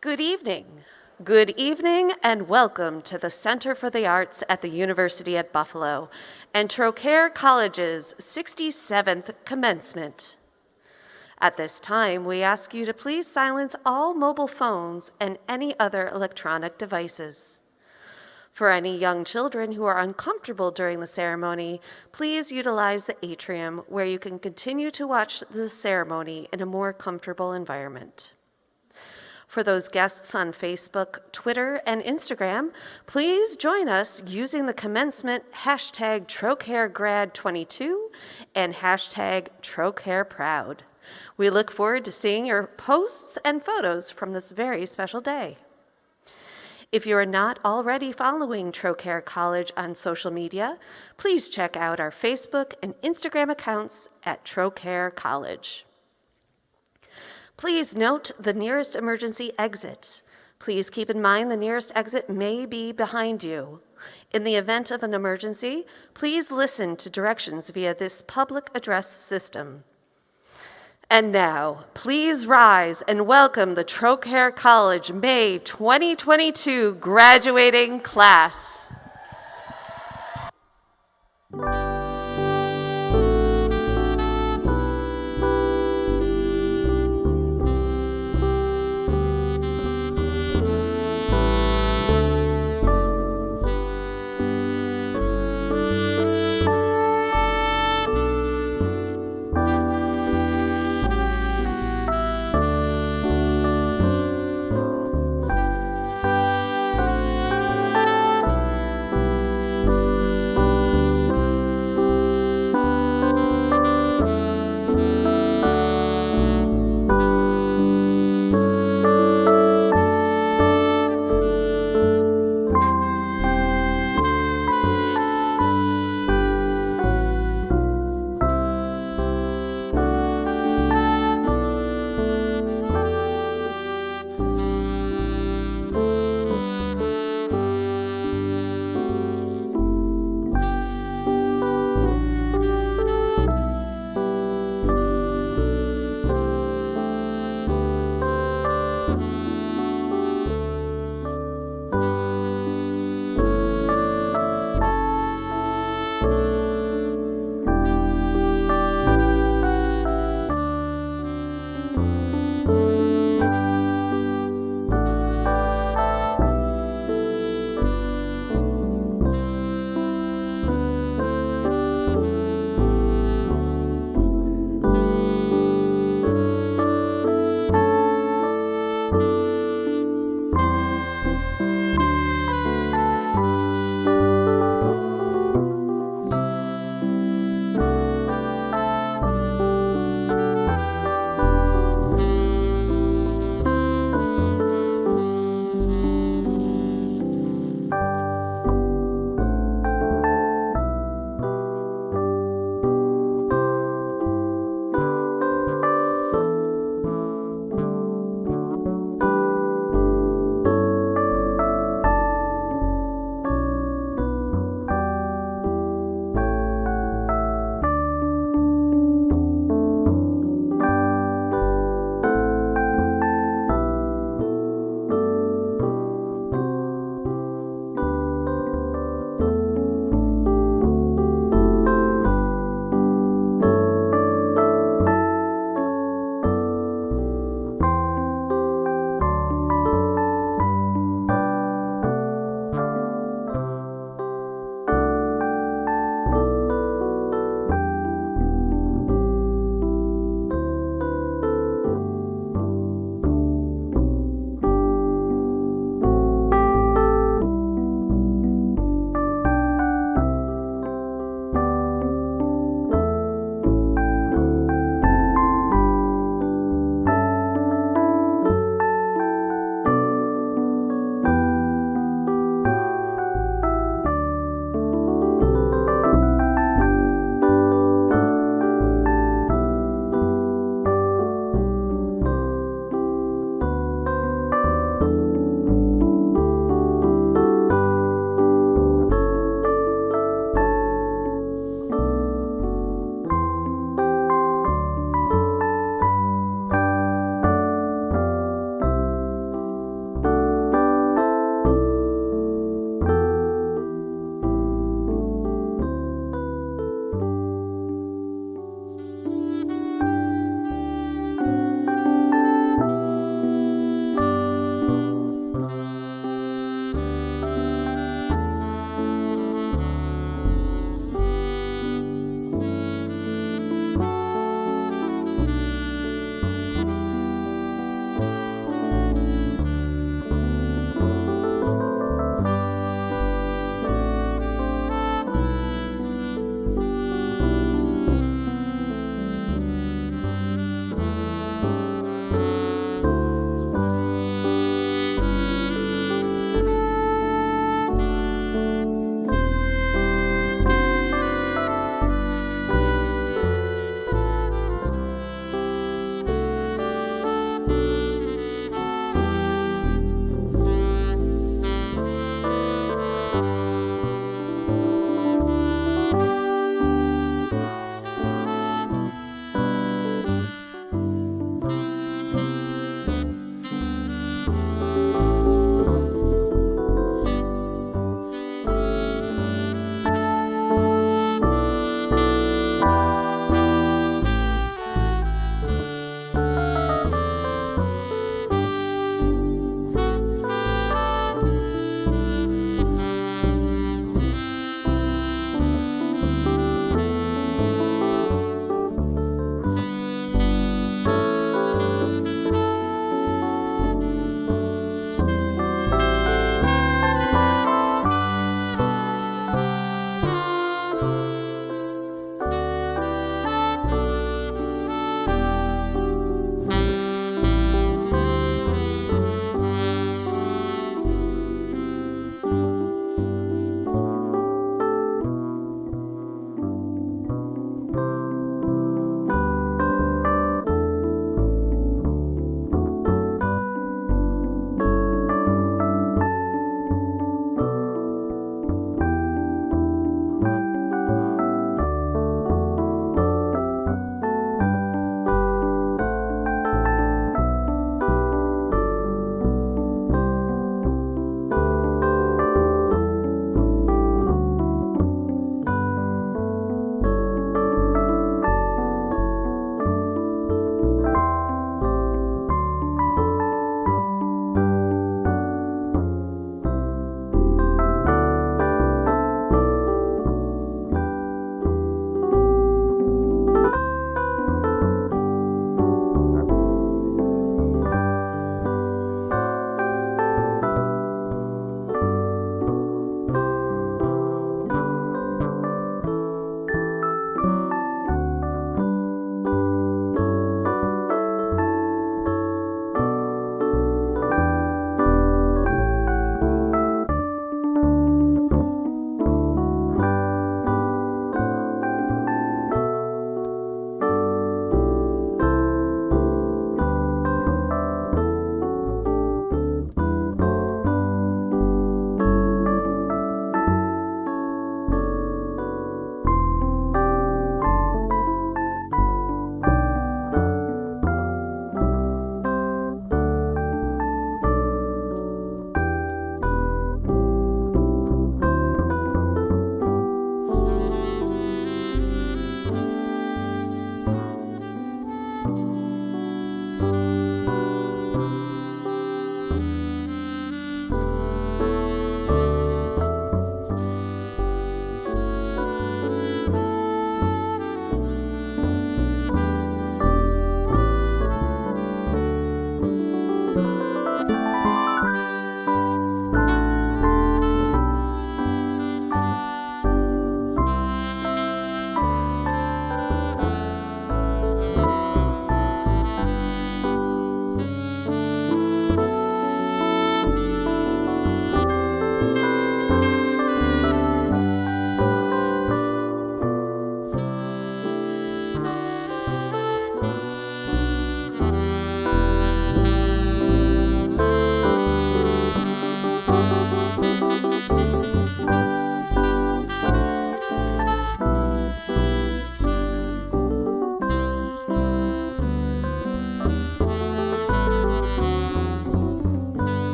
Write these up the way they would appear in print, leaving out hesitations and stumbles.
Good evening. Good evening and welcome to the Center for the Arts at the University at Buffalo and Trocaire College's 67th commencement. At this time, we ask you to please silence all mobile phones and any other electronic devices. For any young children who are uncomfortable during the ceremony, please utilize the atrium where you can continue to watch the ceremony in a more comfortable environment. For those guests on Facebook, Twitter, and Instagram, please join us using the commencement hashtag TrocaireGrad22 and hashtag TrocaireProud. We look forward to seeing your posts and photos from this very special day. If you are not already following Trocaire College on social media, please check out our Facebook and Instagram accounts at Trocaire College. Please note the nearest emergency exit. Please keep in mind the nearest exit may be behind you. In the event of an emergency, please listen to directions via this public address system. And now, please rise and welcome the Trocaire College May 2022 graduating class.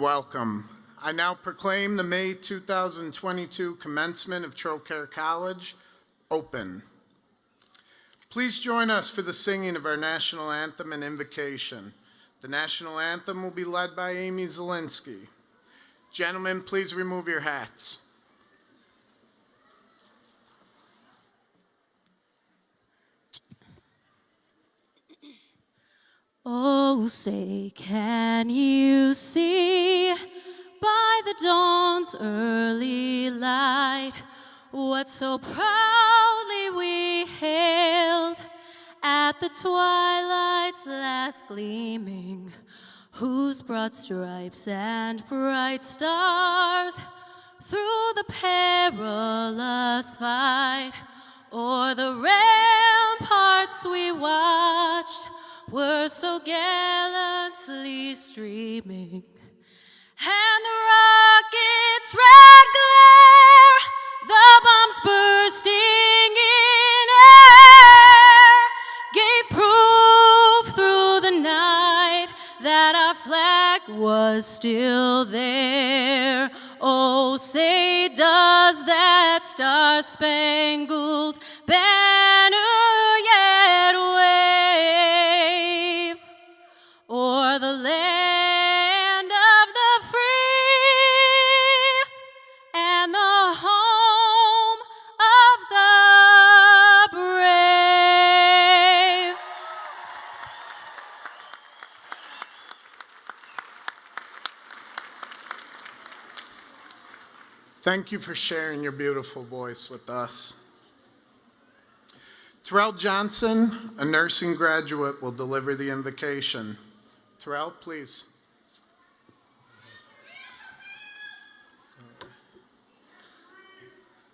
welcome. I now proclaim the May 2022 commencement of Trocaire College open. Please join us for the singing of our national anthem and invocation. The national anthem will be led by Amy Zielinski. Gentlemen, please remove your hats. Oh, say, can you see by the dawn's early light what so proudly we hailed at the twilight's last gleaming, whose broad stripes and bright stars through the perilous fight o'er the ramparts we watched were so gallantly streaming, and the rocket's red glare, the bombs bursting in air, gave proof through the night that our flag was still there. Oh, say, does that star-spangled banner yet wave o'er the land of the free and the home of the brave? Thank you for sharing your beautiful voice with us. Terrell Johnson, a nursing graduate, will deliver the invocation. Terrell, please.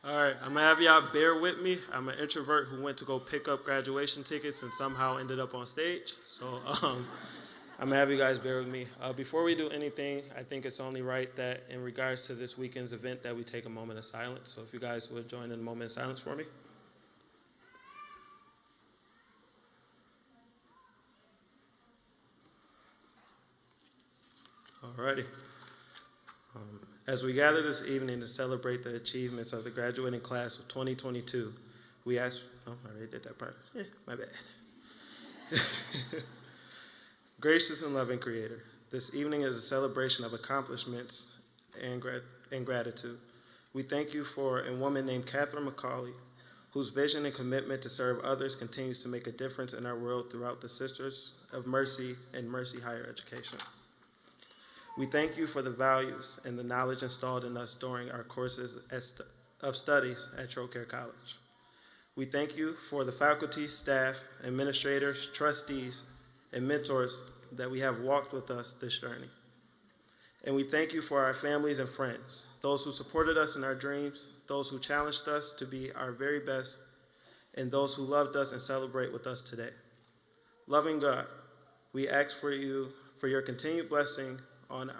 All right, I'm gonna have y'all bear with me. I'm an introvert who went to go pick up graduation tickets and somehow ended up on stage. So I'm gonna have you guys bear with me. Before we do anything, I think it's only right that in regards to this weekend's event that we take a moment of silence. So if you guys would join in a moment of silence for me. Alrighty. As we gather this evening to celebrate the achievements of the graduating class of 2022, we ask, oh, I already did that part. My bad. Gracious and loving Creator, this evening is a celebration of accomplishments and gratitude. We thank you for a woman named Catherine McCauley, whose vision and commitment to serve others continues to make a difference in our world throughout the Sisters of Mercy and Mercy Higher Education. We thank you for the values and the knowledge installed in us during our courses of studies at Trocaire College. We thank you for the faculty, staff, administrators, trustees, and mentors that we have walked with us this journey. And we thank you for our families and friends, those who supported us in our dreams, those who challenged us to be our very best, and those who loved us and celebrate with us today. Loving God, we ask for your continued blessing on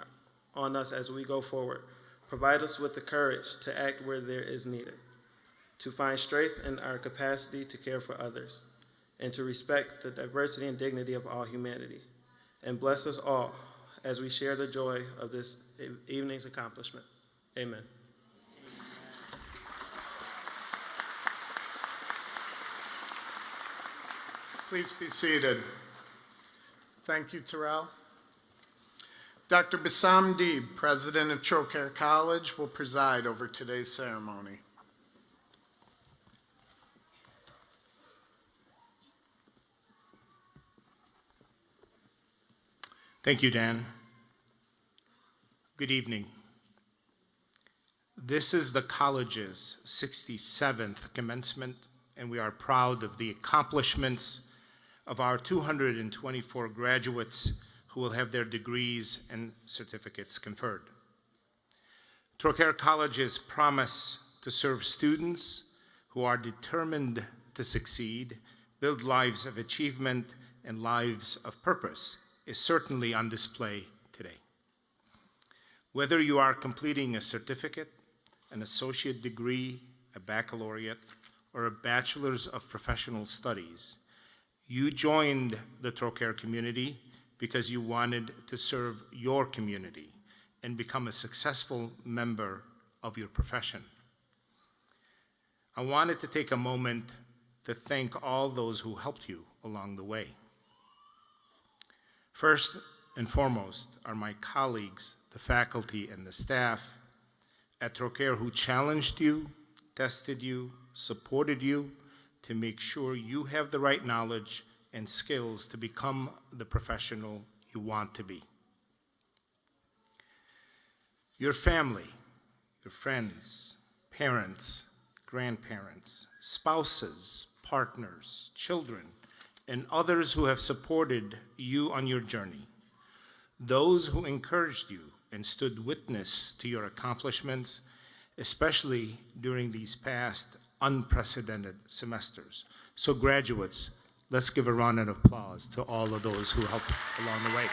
us as we go forward. Provide us with the courage to act where there is needed, to find strength in our capacity to care for others, and to respect the diversity and dignity of all humanity. And bless us all as we share the joy of this evening's accomplishment. Amen. Please be seated. Thank you, Terrell. Dr. Bassam Deeb, President of Trocaire College, will preside over today's ceremony. Thank you, Dan. Good evening. This is the college's 67th commencement, and we are proud of the accomplishments of our 224 graduates who will have their degrees and certificates conferred. Trocaire College's promise to serve students who are determined to succeed, build lives of achievement, and lives of purpose is certainly on display today. Whether you are completing a certificate, an associate degree, a baccalaureate, or a bachelor's of professional studies, you joined the Trocaire community because you wanted to serve your community and become a successful member of your profession. I wanted to take a moment to thank all those who helped you along the way. First and foremost are my colleagues, the faculty and the staff at trocaire who challenged you, tested you, supported you to make sure you have the right knowledge and skills to become the professional you want to be. Your family, your friends, parents, grandparents, spouses, partners, children, and others who have supported you on your journey, those who encouraged you and stood witness to your accomplishments, especially during these past unprecedented semesters. So graduates, let's give a round of applause to all of those who helped along the way.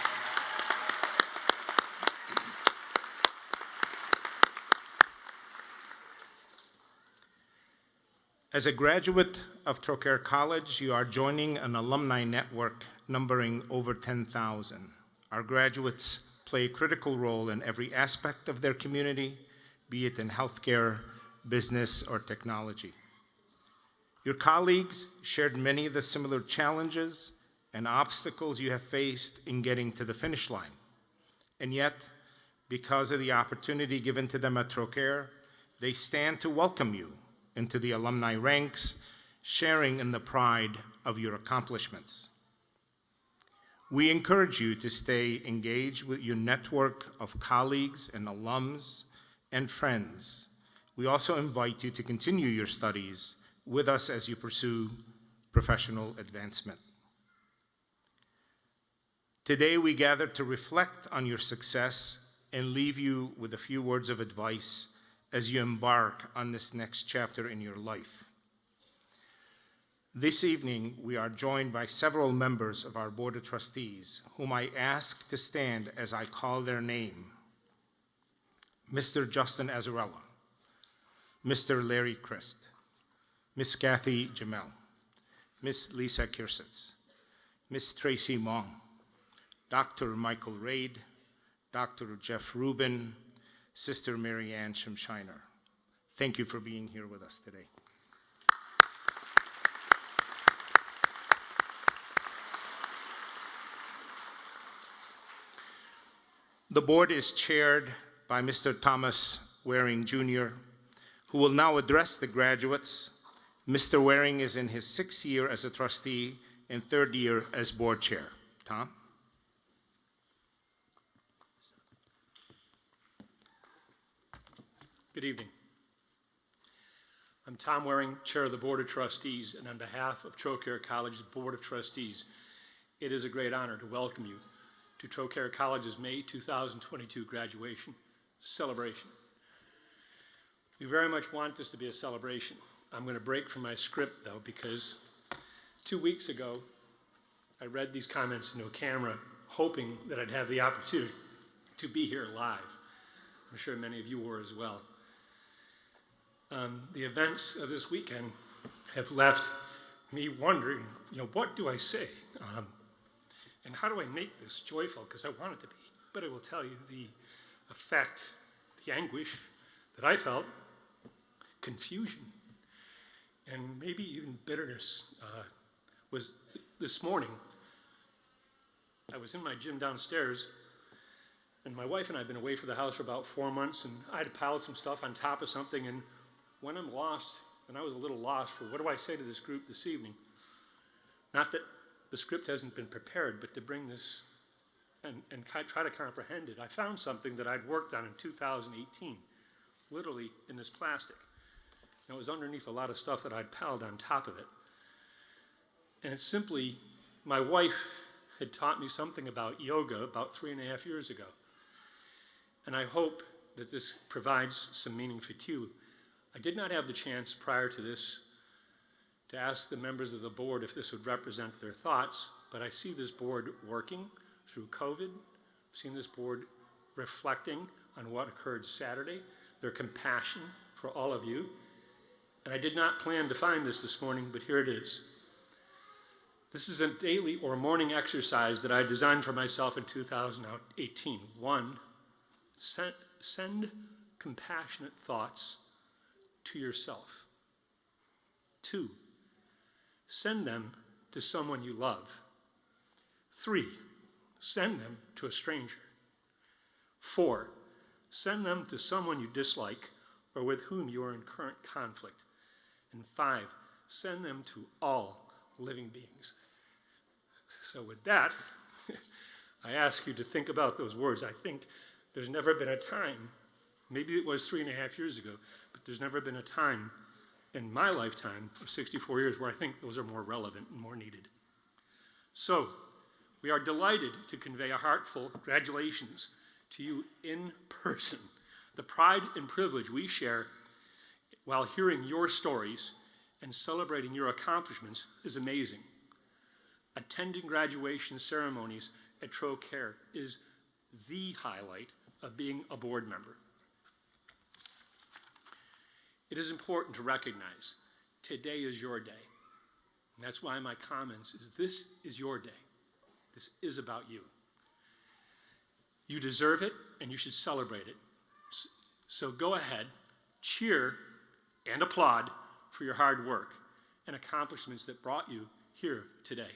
As a graduate of Trocaire College, you are joining an alumni network numbering over 10,000. Our graduates play a critical role in every aspect of their community, be it in healthcare, business, or technology. Your colleagues shared many of the similar challenges and obstacles you have faced in getting to the finish line. And yet, because of the opportunity given to them at Trocaire, they stand to welcome you into the alumni ranks, sharing in the pride of your accomplishments. We encourage you to stay engaged with your network of colleagues and alums and friends. We also invite you to continue your studies with us as you pursue professional advancement. Today, we gather to reflect on your success and leave you with a few words of advice as you embark on this next chapter in your life. This evening, we are joined by several members of our Board of Trustees, whom I ask to stand as I call their name. Mr. Justin Azzarella, Mr. Larry Christ, Ms. Kathy Jamel, Ms. Lisa Kirsitz, Ms. Tracy Mong, Dr. Michael Raid, Dr. Jeff Rubin, Sister Mary Ann Shimshiner. Thank you for being here with us today. The board is chaired by Mr. Thomas Waring, Jr., who will now address the graduates. Mr. Waring is in his 6th year as a trustee and 3rd year as board chair. Tom? Good evening. I'm Tom Waring, Chair of the Board of Trustees, and on behalf of Trocaire College's Board of Trustees, it is a great honor to welcome you to Trocaire College's May 2022 graduation celebration. We very much want this to be a celebration. I'm going to break from my script, though, because 2 weeks ago, I read these comments into a camera, hoping that I'd have the opportunity to be here live. I'm sure many of you were as well. The events of this weekend have left me wondering, what do I say? And how do I make this joyful? Because I want it to be. But I will tell you the effect, the anguish that I felt, confusion, and maybe even bitterness was this morning. I was in my gym downstairs, and my wife and I have been away from the house for about 4 months, and I had piled some stuff on top of something, and when I'm lost, and I was a little lost for what do I say to this group this evening? Not that the script hasn't been prepared, but to bring this and try to comprehend it. I found something that I'd worked on in 2018, literally in this plastic. And it was underneath a lot of stuff that I'd piled on top of it. And it's simply, my wife had taught me something about yoga about 3.5 years ago. And I hope that this provides some meaning for you. I did not have the chance prior to this to ask the members of the board if this would represent their thoughts, but I see this board working through COVID. I've seen this board reflecting on what occurred Saturday, their compassion for all of you. And I did not plan to find this morning, but here it is. This is a daily or morning exercise that I designed for myself in 2018. One, Send compassionate thoughts to yourself. 2, send them to someone you love. 3, send them to a stranger. 4, send them to someone you dislike or with whom you are in current conflict. And 5, send them to all living beings. So with that, I ask you to think about those words. I think there's never been a time, maybe it was 3.5 years ago, but there's never been a time in my lifetime of 64 years where I think those are more relevant and more needed. So, we are delighted to convey a heartfelt congratulations to you in person. The pride and privilege we share while hearing your stories and celebrating your accomplishments is amazing. Attending graduation ceremonies at Trocaire is the highlight of being a board member. It is important to recognize today is your day. And that's why my comments is this is your day. This is about you. You deserve it and you should celebrate it. So go ahead, cheer and applaud for your hard work and accomplishments that brought you here today.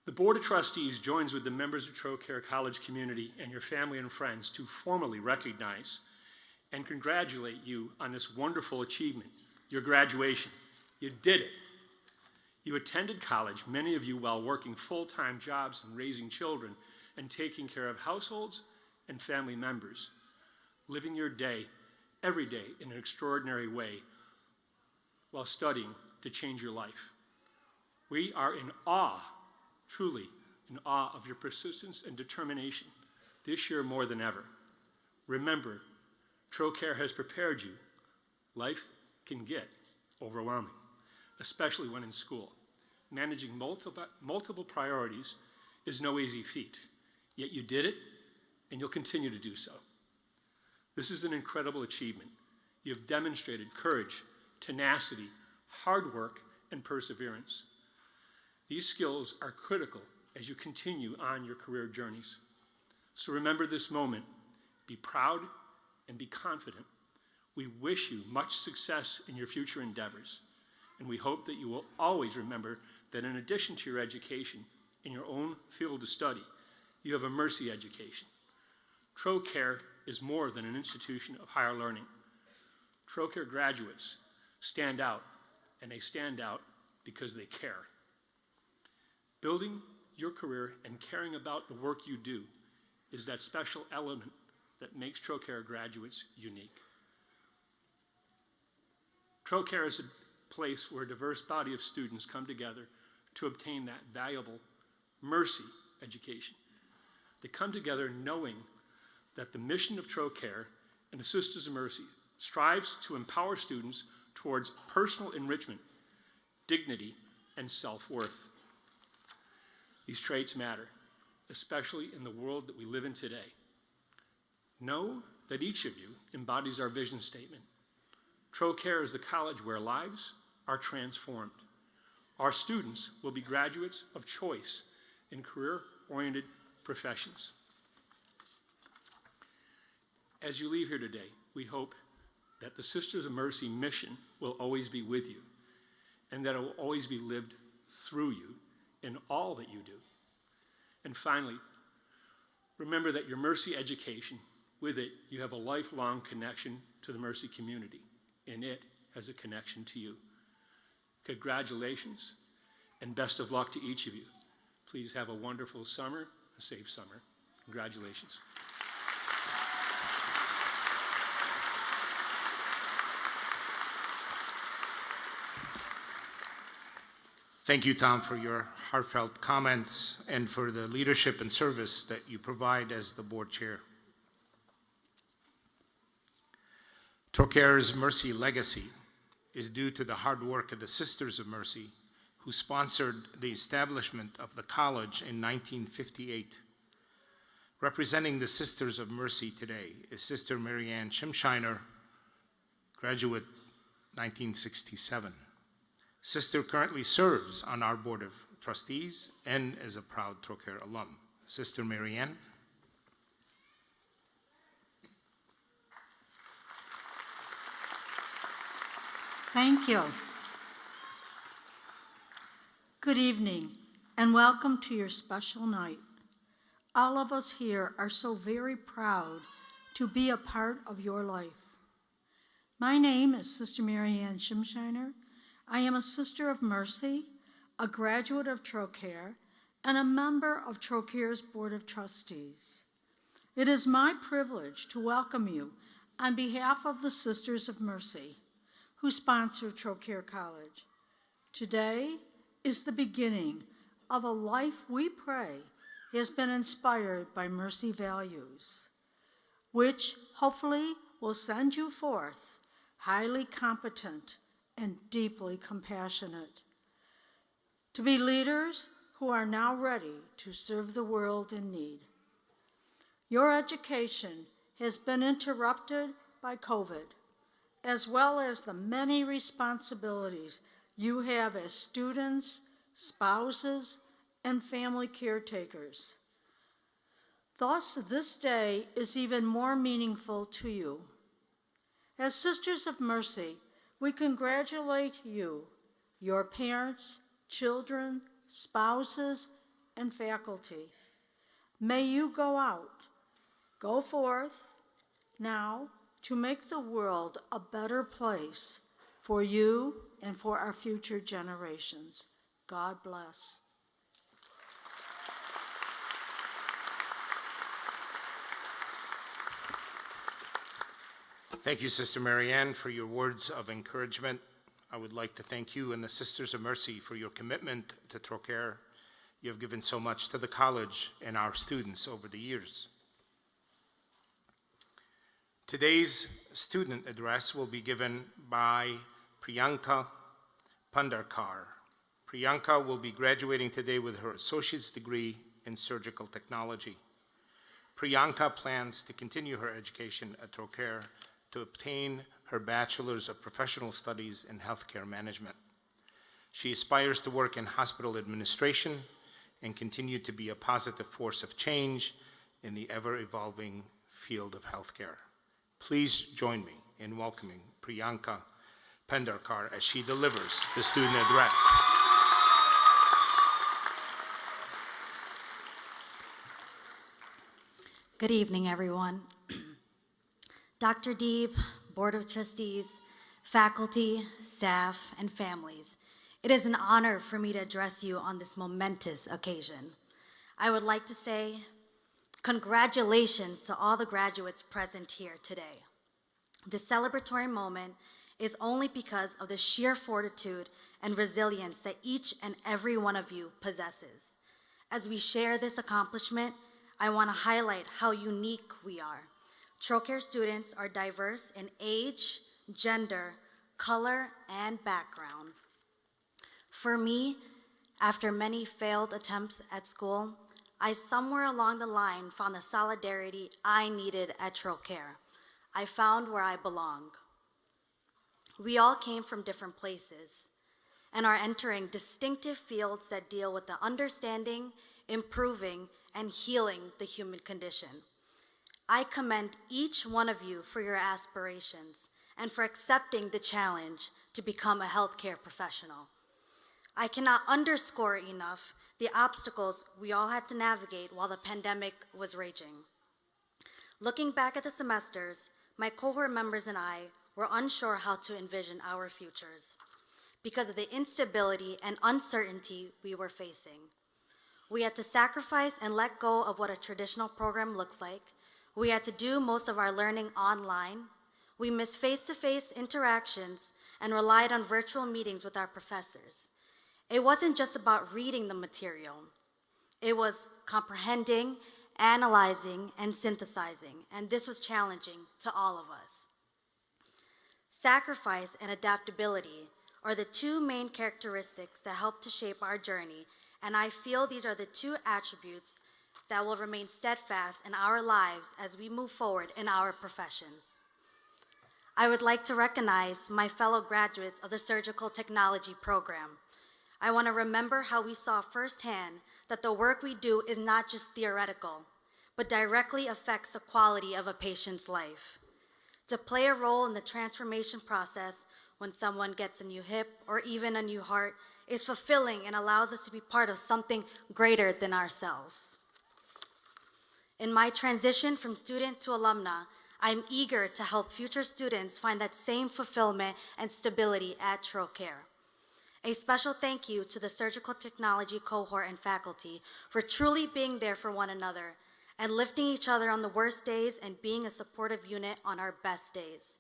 The Board of Trustees joins with the members of Trocaire College community and your family and friends to formally recognize and congratulate you on this wonderful achievement, your graduation. You did it. You attended college, many of you while working full-time jobs and raising children and taking care of households and family members, living your day, every day, in an extraordinary way while studying to change your life. We are in awe, truly in awe of your persistence and determination this year more than ever. Remember, Trocaire has prepared you. Life can get overwhelming, especially when in school. Managing multiple priorities is no easy feat, yet you did it and you'll continue to do so. This is an incredible achievement. You have demonstrated courage, tenacity, hard work, and perseverance. These skills are critical as you continue on your career journeys. So remember this moment, be proud and be confident. We wish you much success in your future endeavors, and we hope that you will always remember that in addition to your education in your own field of study, you have a mercy education. Trocaire is more than an institution of higher learning. Trocaire graduates stand out, and they stand out because they care. Building your career and caring about the work you do is that special element that makes Trocaire graduates unique. Trocaire is a place where a diverse body of students come together to obtain that valuable mercy education. They come together knowing that the mission of Trocaire and the Sisters of Mercy strives to empower students towards personal enrichment, dignity, and self-worth. These traits matter, especially in the world that we live in today. Know that each of you embodies our vision statement. Trocaire is the college where lives are transformed. Our students will be graduates of choice in career-oriented professions. As you leave here today, we hope that the Sisters of Mercy mission will always be with you and that it will always be lived through you in all that you do. And finally, remember that your mercy education, with it, you have a lifelong connection to the mercy community, and it has a connection to you. Congratulations, and best of luck to each of you. Please have a wonderful summer, a safe summer. Congratulations. Thank you, Tom, for your heartfelt comments and for the leadership and service that you provide as the board chair. Trocaire's Mercy legacy is due to the hard work of the Sisters of Mercy, who sponsored the establishment of the college in 1958. Representing the Sisters of Mercy today is Sister Marianne Schimshiner, graduate 1967. Sister currently serves on our Board of Trustees and is a proud Trocaire alum. Sister Marianne. Thank you. Good evening, and welcome to your special night. All of us here are so very proud to be a part of your life. My name is Sister Mary Ann Schimshiner. I am a Sister of Mercy, a graduate of Trocaire, and a member of Trocaire's Board of Trustees. It is my privilege to welcome you on behalf of the Sisters of Mercy, who sponsor Trocaire College. Today is the beginning of a life we pray has been inspired by mercy values, which hopefully will send you forth highly competent and deeply compassionate, to be leaders who are now ready to serve the world in need. Your education has been interrupted by COVID, as well as the many responsibilities you have as students, spouses, and family caretakers. Thus, this day is even more meaningful to you. As Sisters of Mercy, we congratulate you, your parents, children, spouses, and faculty. May you go forth now to make the world a better place for you and for our future generations. God bless. Thank you, Sister Mary Ann, for your words of encouragement. I would like to thank you and the Sisters of Mercy for your commitment to Trocaire. You have given so much to the college and our students over the years. Today's student address will be given by Priyanka Pandarkar. Priyanka will be graduating today with her associate's degree in surgical technology. Priyanka plans to continue her education at Trocaire to obtain her Bachelor's of Professional Studies in Healthcare Management. She aspires to work in hospital administration and continue to be a positive force of change in the ever-evolving field of healthcare. Please join me in welcoming Priyanka Pandarkar as she delivers the student address. Good evening, everyone. Dr. Deeb, Board of Trustees, faculty, staff, and families, it is an honor for me to address you on this momentous occasion. I would like to say congratulations to all the graduates present here today. This celebratory moment is only because of the sheer fortitude and resilience that each and every one of you possesses. As we share this accomplishment, I want to highlight how unique we are. Trocaire students are diverse in age, gender, color, and background. For me, after many failed attempts at school, I somewhere along the line found the solidarity I needed at Trocaire. I found where I belong. We all came from different places and are entering distinctive fields that deal with the understanding, improving, and healing the human condition. I commend each one of you for your aspirations and for accepting the challenge to become a healthcare professional. I cannot underscore enough the obstacles we all had to navigate while the pandemic was raging. Looking back at the semesters, my cohort members and I were unsure how to envision our futures because of the instability and uncertainty we were facing. We had to sacrifice and let go of what a traditional program looks like. We had to do most of our learning online. We missed face-to-face interactions and relied on virtual meetings with our professors. It wasn't just about reading the material. It was comprehending, analyzing, and synthesizing, and this was challenging to all of us. Sacrifice and adaptability are the two main characteristics that help to shape our journey, and I feel these are the two attributes that will remain steadfast in our lives as we move forward in our professions. I would like to recognize my fellow graduates of the Surgical Technology program. I want to remember how we saw firsthand that the work we do is not just theoretical, but directly affects the quality of a patient's life. To play a role in the transformation process, when someone gets a new hip or even a new heart is fulfilling and allows us to be part of something greater than ourselves. In my transition from student to alumna, I'm eager to help future students find that same fulfillment and stability at trocaire. A special thank you to the surgical technology cohort and faculty for truly being there for one another and lifting each other on the worst days and being a supportive unit on our best days.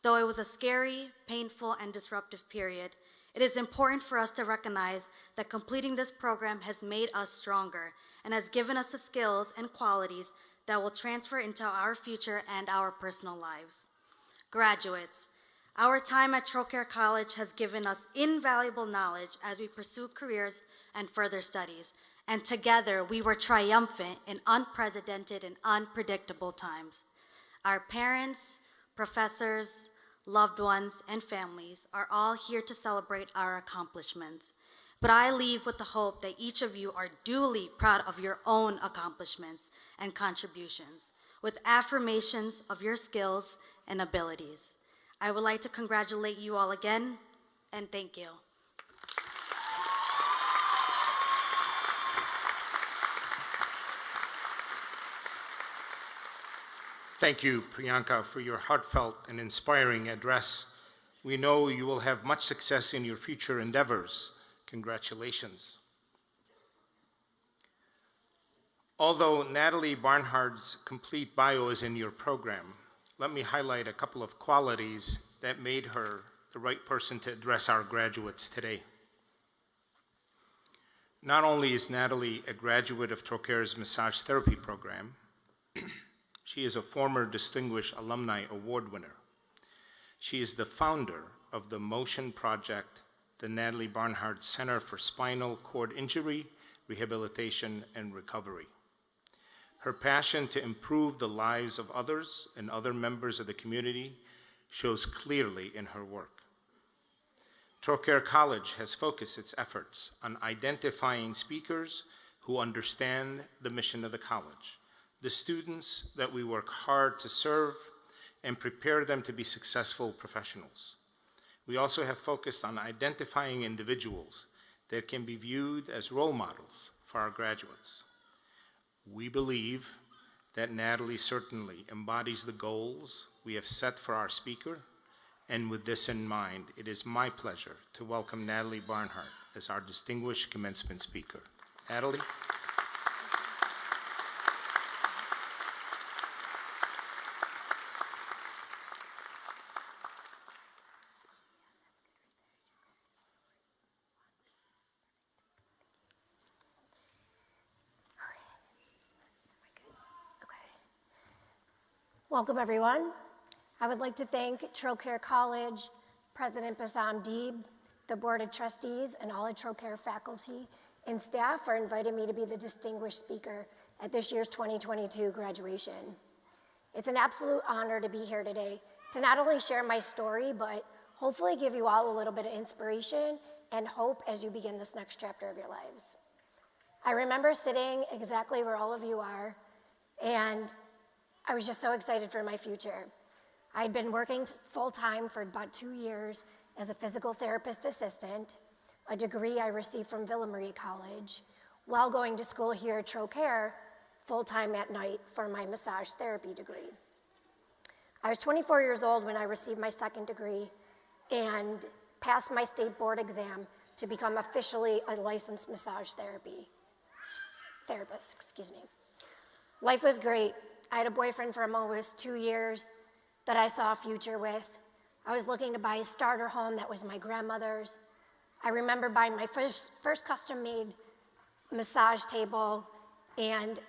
Though it was a scary, painful, and disruptive period, it is important for us to recognize that completing this program has made us stronger and has given us the skills and qualities that will transfer into our future and our personal lives. Graduates, our time at Trocaire College has given us invaluable knowledge as we pursue careers and further studies, and together we were triumphant in unprecedented and unpredictable times. Our parents, professors, loved ones, and families are all here to celebrate our accomplishments. But I leave with the hope that each of you are duly proud of your own accomplishments and contributions, with affirmations of your skills and abilities. I would like to congratulate you all again, and thank you. Thank you, Priyanka, for your heartfelt and inspiring address. We know you will have much success in your future endeavors. Congratulations. Although Natalie Barnhart's complete bio is in your program, let me highlight a couple of qualities that made her the right person to address our graduates today. Not only is Natalie a graduate of Trocaire's massage therapy program, she is a former Distinguished Alumni Award winner. She is the founder of the Motion Project, the Natalie Barnhart Center for Spinal Cord Injury, Rehabilitation, and Recovery. Her passion to improve the lives of others and other members of the community shows clearly in her work. Trocaire College has focused its efforts on identifying speakers who understand the mission of the college, the students that we work hard to serve, and prepare them to be successful professionals. We also have focused on identifying individuals that can be viewed as role models for our graduates. We believe that Natalie certainly embodies the goals we have set for our speaker, and with this in mind, it is my pleasure to welcome Natalie Barnhart as our distinguished commencement speaker. Natalie. Welcome, everyone. I would like to thank Trocaire College, President Bassam Deeb, the Board of Trustees, and all of Trocaire faculty and staff for inviting me to be the distinguished speaker at this year's 2022 graduation. It's an absolute honor to be here today to not only share my story, but hopefully give you all a little bit of inspiration and hope as you begin this next chapter of your lives. I remember sitting exactly where all of you are, and I was just so excited for my future. I'd been working full-time for about 2 years as a physical therapist assistant, a degree I received from Villa Marie College, while going to school here at Trocaire full-time at night for my massage therapy degree. I was 24 years old when I received my second degree and passed my state board exam to become officially a licensed massage therapist. Life was great. I had a boyfriend for almost 2 years that I saw a future with. I was looking to buy a starter home that was my grandmother's. I remember buying my first custom-made massage table and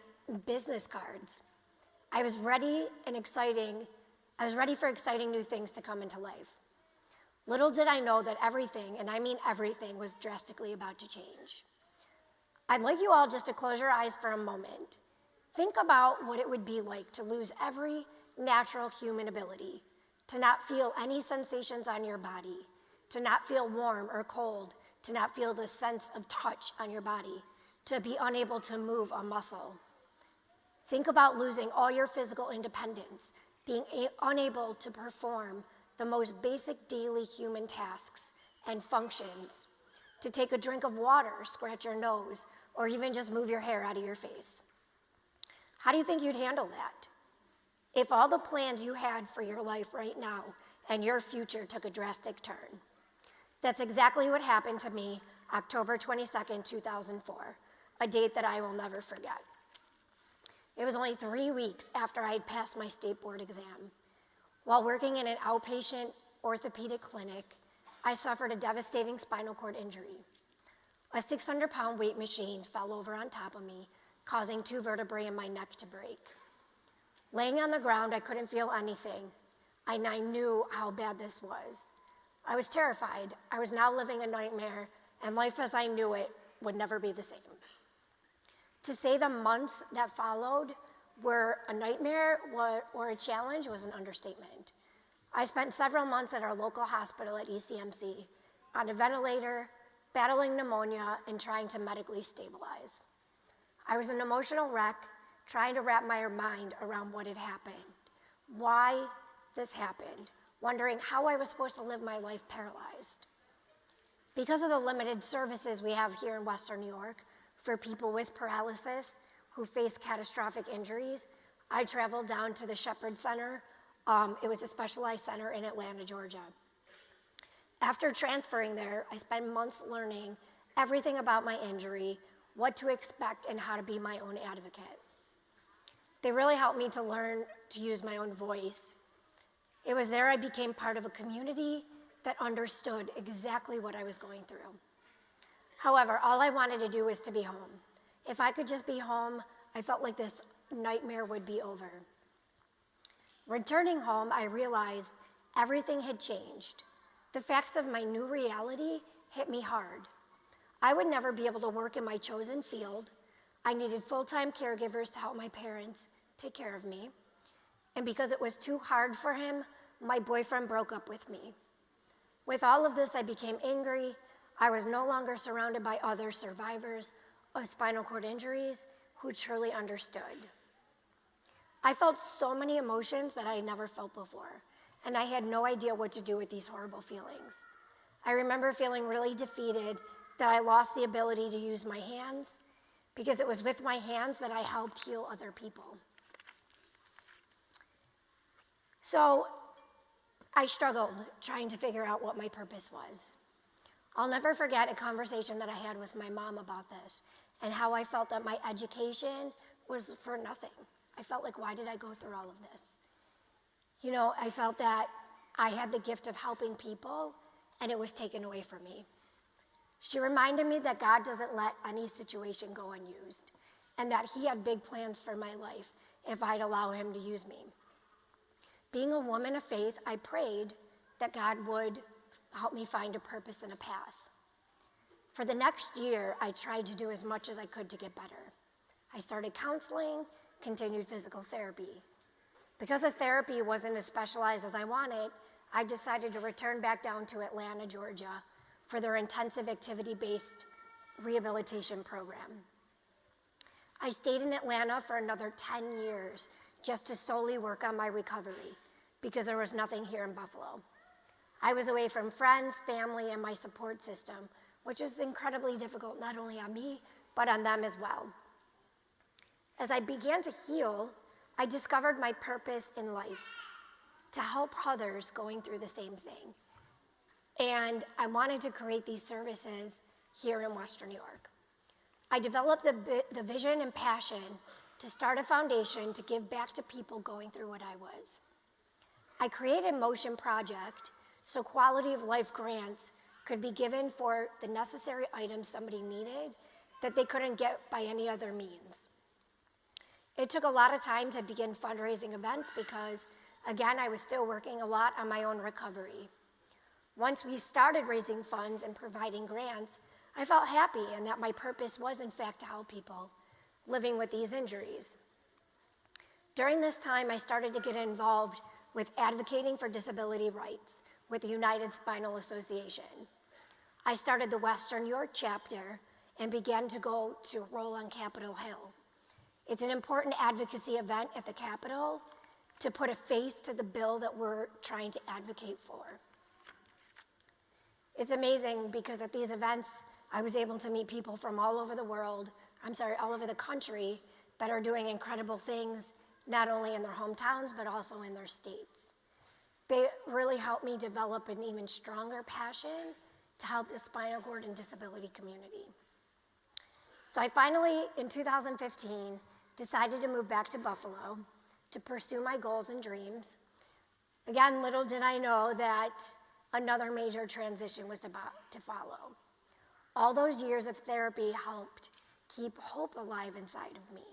business cards. I was ready for exciting new things to come into life. Little did I know that everything, and I mean everything, was drastically about to change. I'd like you all just to close your eyes for a moment. Think about what it would be like to lose every natural human ability, to not feel any sensations on your body, to not feel warm or cold, to not feel the sense of touch on your body, to be unable to move a muscle. Think about losing all your physical independence, being unable to perform the most basic daily human tasks and functions, to take a drink of water, scratch your nose, or even just move your hair out of your face. How do you think you'd handle that? If all the plans you had for your life right now and your future took a drastic turn. That's exactly what happened to me October 22nd, 2004, a date that I will never forget. It was only 3 weeks after I had passed my state board exam. While working in an outpatient orthopedic clinic, I suffered a devastating spinal cord injury. A 600-pound weight machine fell over on top of me, causing 2 vertebrae in my neck to break. Laying on the ground, I couldn't feel anything, and I knew how bad this was. I was terrified. I was now living a nightmare, and life as I knew it would never be the same. To say the months that followed were a nightmare or a challenge was an understatement. I spent several months at our local hospital at ECMC on a ventilator, battling pneumonia, and trying to medically stabilize. I was an emotional wreck, trying to wrap my mind around what had happened, why this happened, wondering how I was supposed to live my life paralyzed. Because of the limited services we have here in Western New York for people with paralysis who face catastrophic injuries, I traveled down to the Shepherd Center. It was a specialized center in Atlanta, Georgia. After transferring there, I spent months learning everything about my injury, what to expect, and how to be my own advocate. They really helped me to learn to use my own voice. It was there I became part of a community that understood exactly what I was going through. However, all I wanted to do was to be home. If I could just be home, I felt like this nightmare would be over. Returning home, I realized everything had changed. The facts of my new reality hit me hard. I would never be able to work in my chosen field. I needed full-time caregivers to help my parents take care of me. And because it was too hard for him, my boyfriend broke up with me. With all of this, I became angry. I was no longer surrounded by other survivors of spinal cord injuries who truly understood. I felt so many emotions that I had never felt before, and I had no idea what to do with these horrible feelings. I remember feeling really defeated that I lost the ability to use my hands, because it was with my hands that I helped heal other people. So I struggled trying to figure out what my purpose was. I'll never forget a conversation that I had with my mom about this and how I felt that my education was for nothing. I felt like, why did I go through all of this? You know, I felt that I had the gift of helping people and it was taken away from me. She reminded me that God doesn't let any situation go unused and that He had big plans for my life if I'd allow Him to use me. Being a woman of faith, I prayed that God would help me find a purpose and a path. For the next year, I tried to do as much as I could to get better. I started counseling, continued physical therapy. Because the therapy wasn't as specialized as I wanted, I decided to return back down to Atlanta, Georgia, for their intensive activity-based rehabilitation program. I stayed in Atlanta for another 10 years just to solely work on my recovery because there was nothing here in Buffalo. I was away from friends, family, and my support system, which was incredibly difficult, not only on me, but on them as well. As I began to heal, I discovered my purpose in life, to help others going through the same thing. And I wanted to create these services here in Western New York. I developed the vision and passion to start a foundation to give back to people going through what I was. I created Motion Project so quality of life grants could be given for the necessary items somebody needed that they couldn't get by any other means. It took a lot of time to begin fundraising events because, again, I was still working a lot on my own recovery. Once we started raising funds and providing grants, I felt happy and that my purpose was, in fact, to help people living with these injuries. During this time, I started to get involved with advocating for disability rights with the United Spinal Association. I started the Western New York chapter and began to go to role on Capitol Hill. It's an important advocacy event at the Capitol to put a face to the bill that we're trying to advocate for. It's amazing because at these events, I was able to meet people from all over the world, all over the country, that are doing incredible things, not only in their hometowns, but also in their states. They really helped me develop an even stronger passion to help the spinal cord and disability community. So I finally, in 2015, decided to move back to Buffalo to pursue my goals and dreams. Again, little did I know that another major transition was about to follow. All those years of therapy helped keep hope alive inside of me.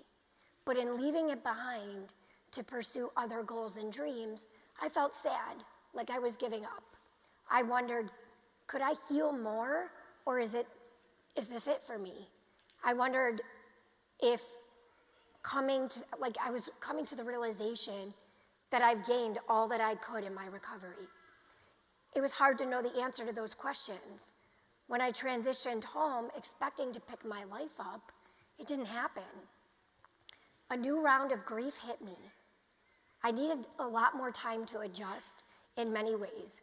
But in leaving it behind to pursue other goals and dreams, I felt sad, like I was giving up. I wondered, could I heal more, or is this it for me? I wondered if I was coming to the realization that I've gained all that I could in my recovery. It was hard to know the answer to those questions. When I transitioned home expecting to pick my life up, it didn't happen. A new round of grief hit me. I needed a lot more time to adjust in many ways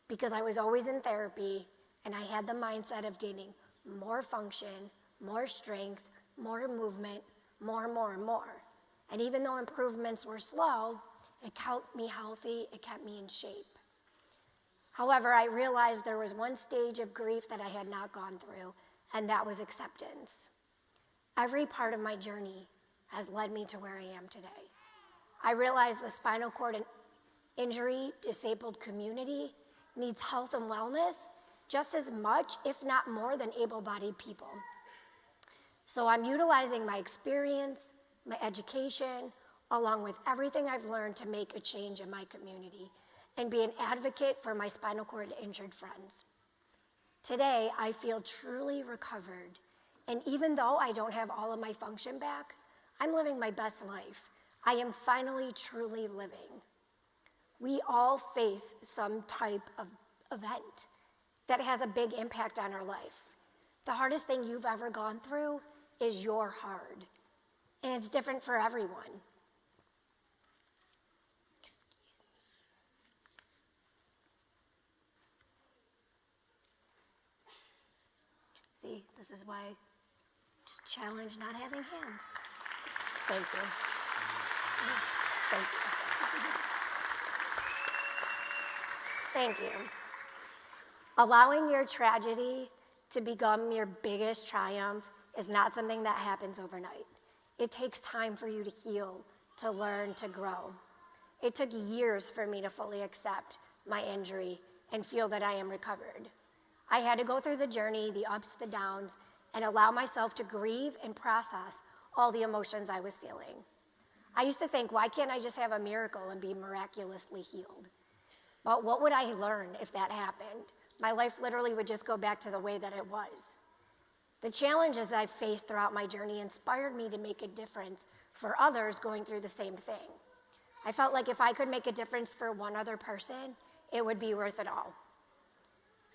because I was always in therapy and I had the mindset of gaining more function, more strength, more movement, more. And even though improvements were slow, it kept me healthy, it kept me in shape. However, I realized there was one stage of grief that I had not gone through, and that was acceptance. Every part of my journey has led me to where I am today. I realized the spinal cord and injury disabled community needs health and wellness just as much, if not more, than able-bodied people. So I'm utilizing my experience, my education, along with everything I've learned to make a change in my community and be an advocate for my spinal cord injured friends. Today, I feel truly recovered, and even though I don't have all of my function back, I'm living my best life. I am finally truly living. We all face some type of event that has a big impact on our life. The hardest thing you've ever gone through is your hard, and it's different for everyone. Excuse me. See, this is why I just challenge not having hands. Thank you. Thank you. Thank you. Allowing your tragedy to become your biggest triumph is not something that happens overnight. It takes time for you to heal, to learn, to grow. It took years for me to fully accept my injury and feel that I am recovered. I had to go through the journey, the ups, the downs, and allow myself to grieve and process all the emotions I was feeling. I used to think, why can't I just have a miracle and be miraculously healed? But what would I learn if that happened? My life literally would just go back to the way that it was. The challenges I've faced throughout my journey inspired me to make a difference for others going through the same thing. I felt like if I could make a difference for one other person, it would be worth it all.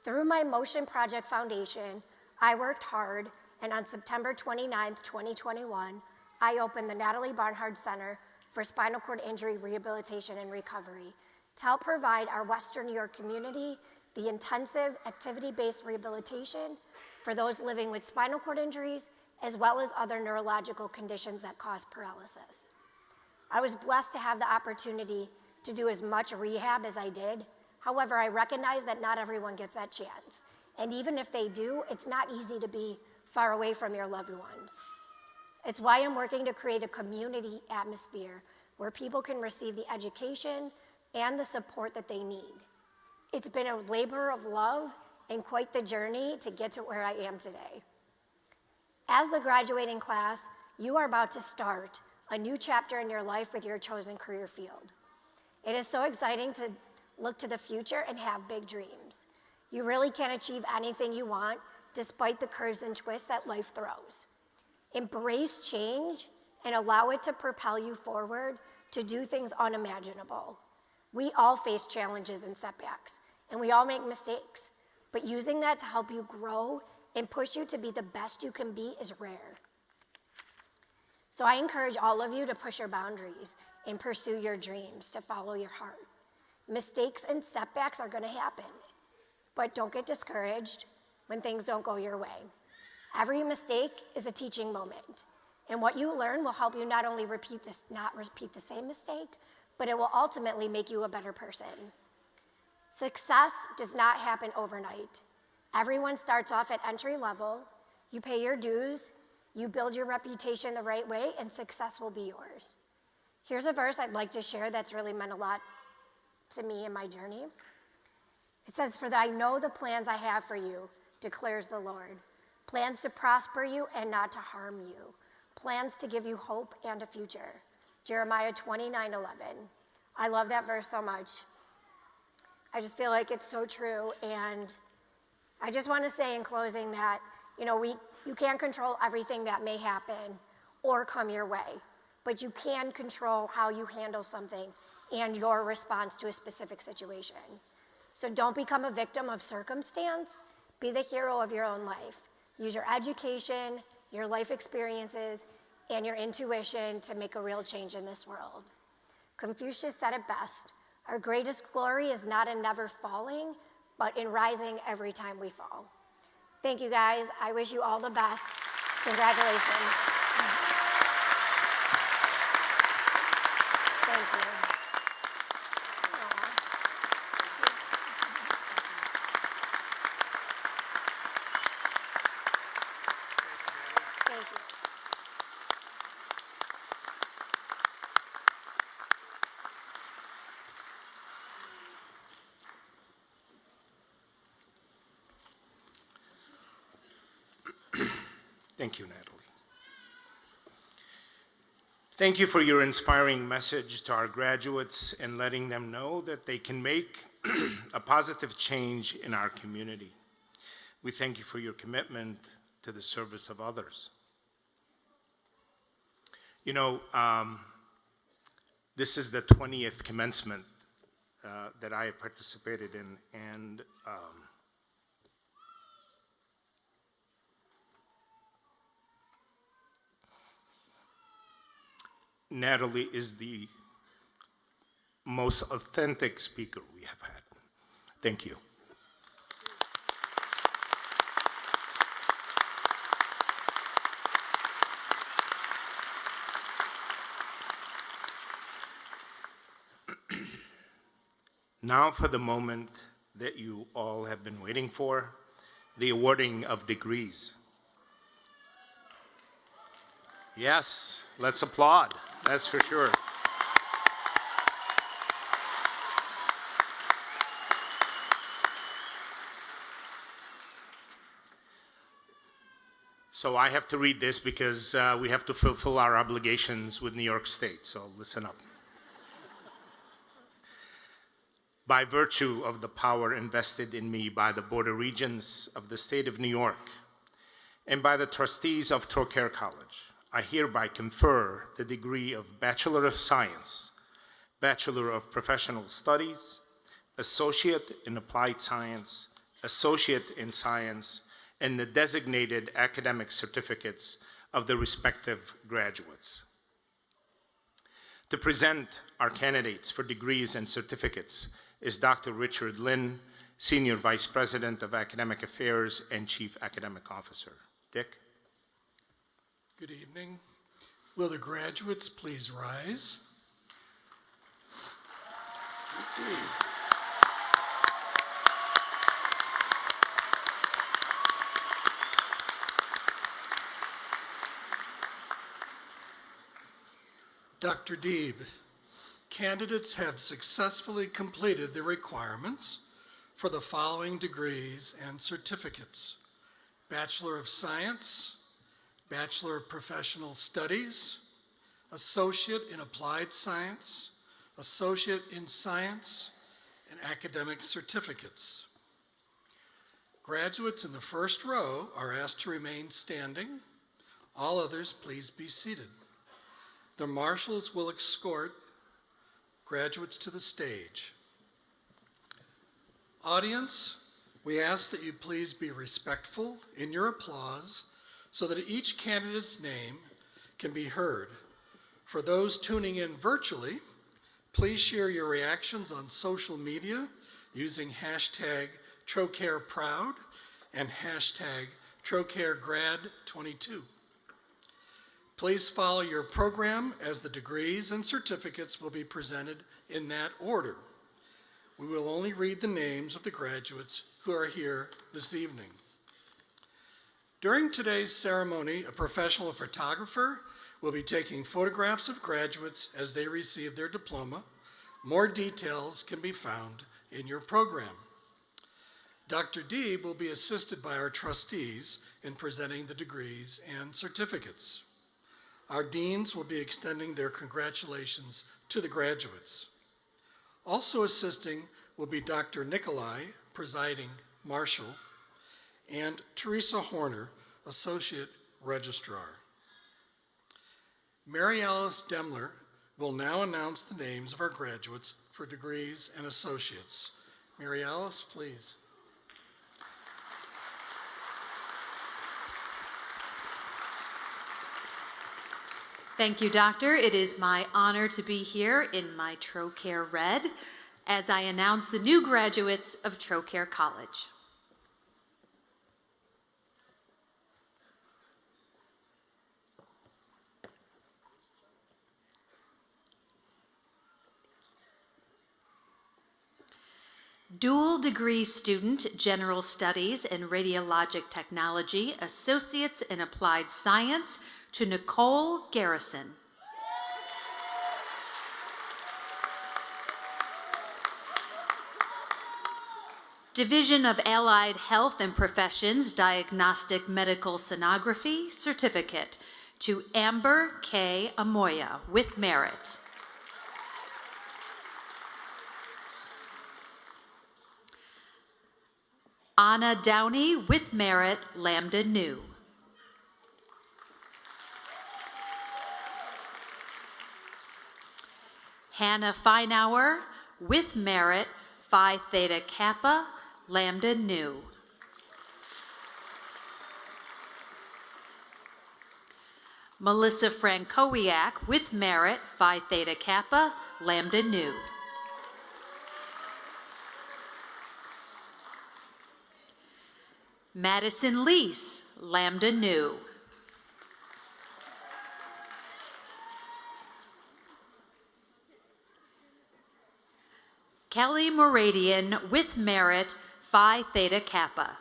Through my Motion Project Foundation, I worked hard, and on September 29th, 2021, I opened the Natalie Barnhart Center for Spinal Cord Injury Rehabilitation and Recovery to help provide our Western New York community the intensive activity-based rehabilitation for those living with spinal cord injuries, as well as other neurological conditions that cause paralysis. I was blessed to have the opportunity to do as much rehab as I did. However, I recognize that not everyone gets that chance. And even if they do, it's not easy to be far away from your loved ones. It's why I'm working to create a community atmosphere where people can receive the education and the support that they need. It's been a labor of love and quite the journey to get to where I am today. As the graduating class, you are about to start a new chapter in your life with your chosen career field. It is so exciting to look to the future and have big dreams. You really can achieve anything you want despite the curves and twists that life throws. Embrace change and allow it to propel you forward to do things unimaginable. We all face challenges and setbacks, and we all make mistakes, but using that to help you grow and push you to be the best you can be is rare. So I encourage all of you to push your boundaries and pursue your dreams, to follow your heart. Mistakes and setbacks are going to happen, but don't get discouraged when things don't go your way. Every mistake is a teaching moment, and what you learn will help you not only not repeat the same mistake, but it will ultimately make you a better person. Success does not happen overnight. Everyone starts off at entry level. You pay your dues, you build your reputation the right way, and success will be yours. Here's a verse I'd like to share that's really meant a lot to me in my journey. It says, "For I know the plans I have for you, declares the Lord. Plans to prosper you and not to harm you. Plans to give you hope and a future." Jeremiah 29:11. I love that verse so much. I just feel like it's so true. And I just want to say in closing that, you can't control everything that may happen or come your way, but you can control how you handle something and your response to a specific situation. So don't become a victim of circumstance. Be the hero of your own life. Use your education, your life experiences, and your intuition to make a real change in this world. Confucius said it best: our greatest glory is not in never falling, but in rising every time we fall. Thank you, guys. I wish you all the best. Congratulations. Thank you. Thank you. Thank you, Natalie. Thank you for your inspiring message to our graduates and letting them know that they can make a positive change in our community. We thank you for your commitment to the service of others. This is the 20th commencement that I have participated in, and Natalie is the most authentic speaker we have had. Thank you. Now for the moment that you all have been waiting for, the awarding of degrees. Yes, let's applaud, that's for sure. So I have to read this because we have to fulfill our obligations with New York State, so listen up. By virtue of the power invested in me by the Board of Regents of the State of New York and by the trustees of Trocaire College, I hereby confer the degree of Bachelor of Science, Bachelor of Professional Studies, Associate in Applied Science, Associate in Science, and the designated academic certificates of the respective graduates. To present our candidates for degrees and certificates is Dr. Richard Lynn, Senior Vice President of Academic Affairs and Chief Academic Officer. Dick? Good evening. Will the graduates please rise? Dr. Deeb, candidates have successfully completed the requirements for the following degrees and certificates: Bachelor of Science, Bachelor of Professional Studies, Associate in Applied Science, Associate in Science, and academic certificates. Graduates in the first row are asked to remain standing. All others, please be seated. The marshals will escort graduates to the stage. Audience, we ask that you please be respectful in your applause so that each candidate's name can be heard. For those tuning in virtually, please share your reactions on social media using hashtag TrocareProud and hashtag TrocareGrad22. Please follow your program as the degrees and certificates will be presented in that order. We will only read the names of the graduates who are here this evening. During today's ceremony, a professional photographer will be taking photographs of graduates as they receive their diploma. More details can be found in your program. Dr. Deeb will be assisted by our trustees in presenting the degrees and certificates. Our deans will be extending their congratulations to the graduates. Also assisting will be Dr. Nikolai, presiding marshal, and Teresa Horner, associate registrar. Mary Alice Demler will now announce the names of our graduates for degrees and associates. Mary Alice, please. Thank you, Doctor. It is my honor to be here in my trocaire red as I announce the new graduates of Trocaire College. Dual degree student, General Studies and Radiologic Technology, Associates in Applied Science, to Nicole Garrison. Division of Allied Health and Professions, Diagnostic Medical Sonography, Certificate, to Amber K. Amoya, with merit. Anna Downey, with merit, Lambda Nu. Hannah Feinauer, with merit, Phi Theta Kappa, Lambda Nu. Melissa Frankowiak, with merit, Phi Theta Kappa, Lambda Nu. Madison Lease, Lambda Nu. Kelly Moradian, with merit, Phi Theta Kappa.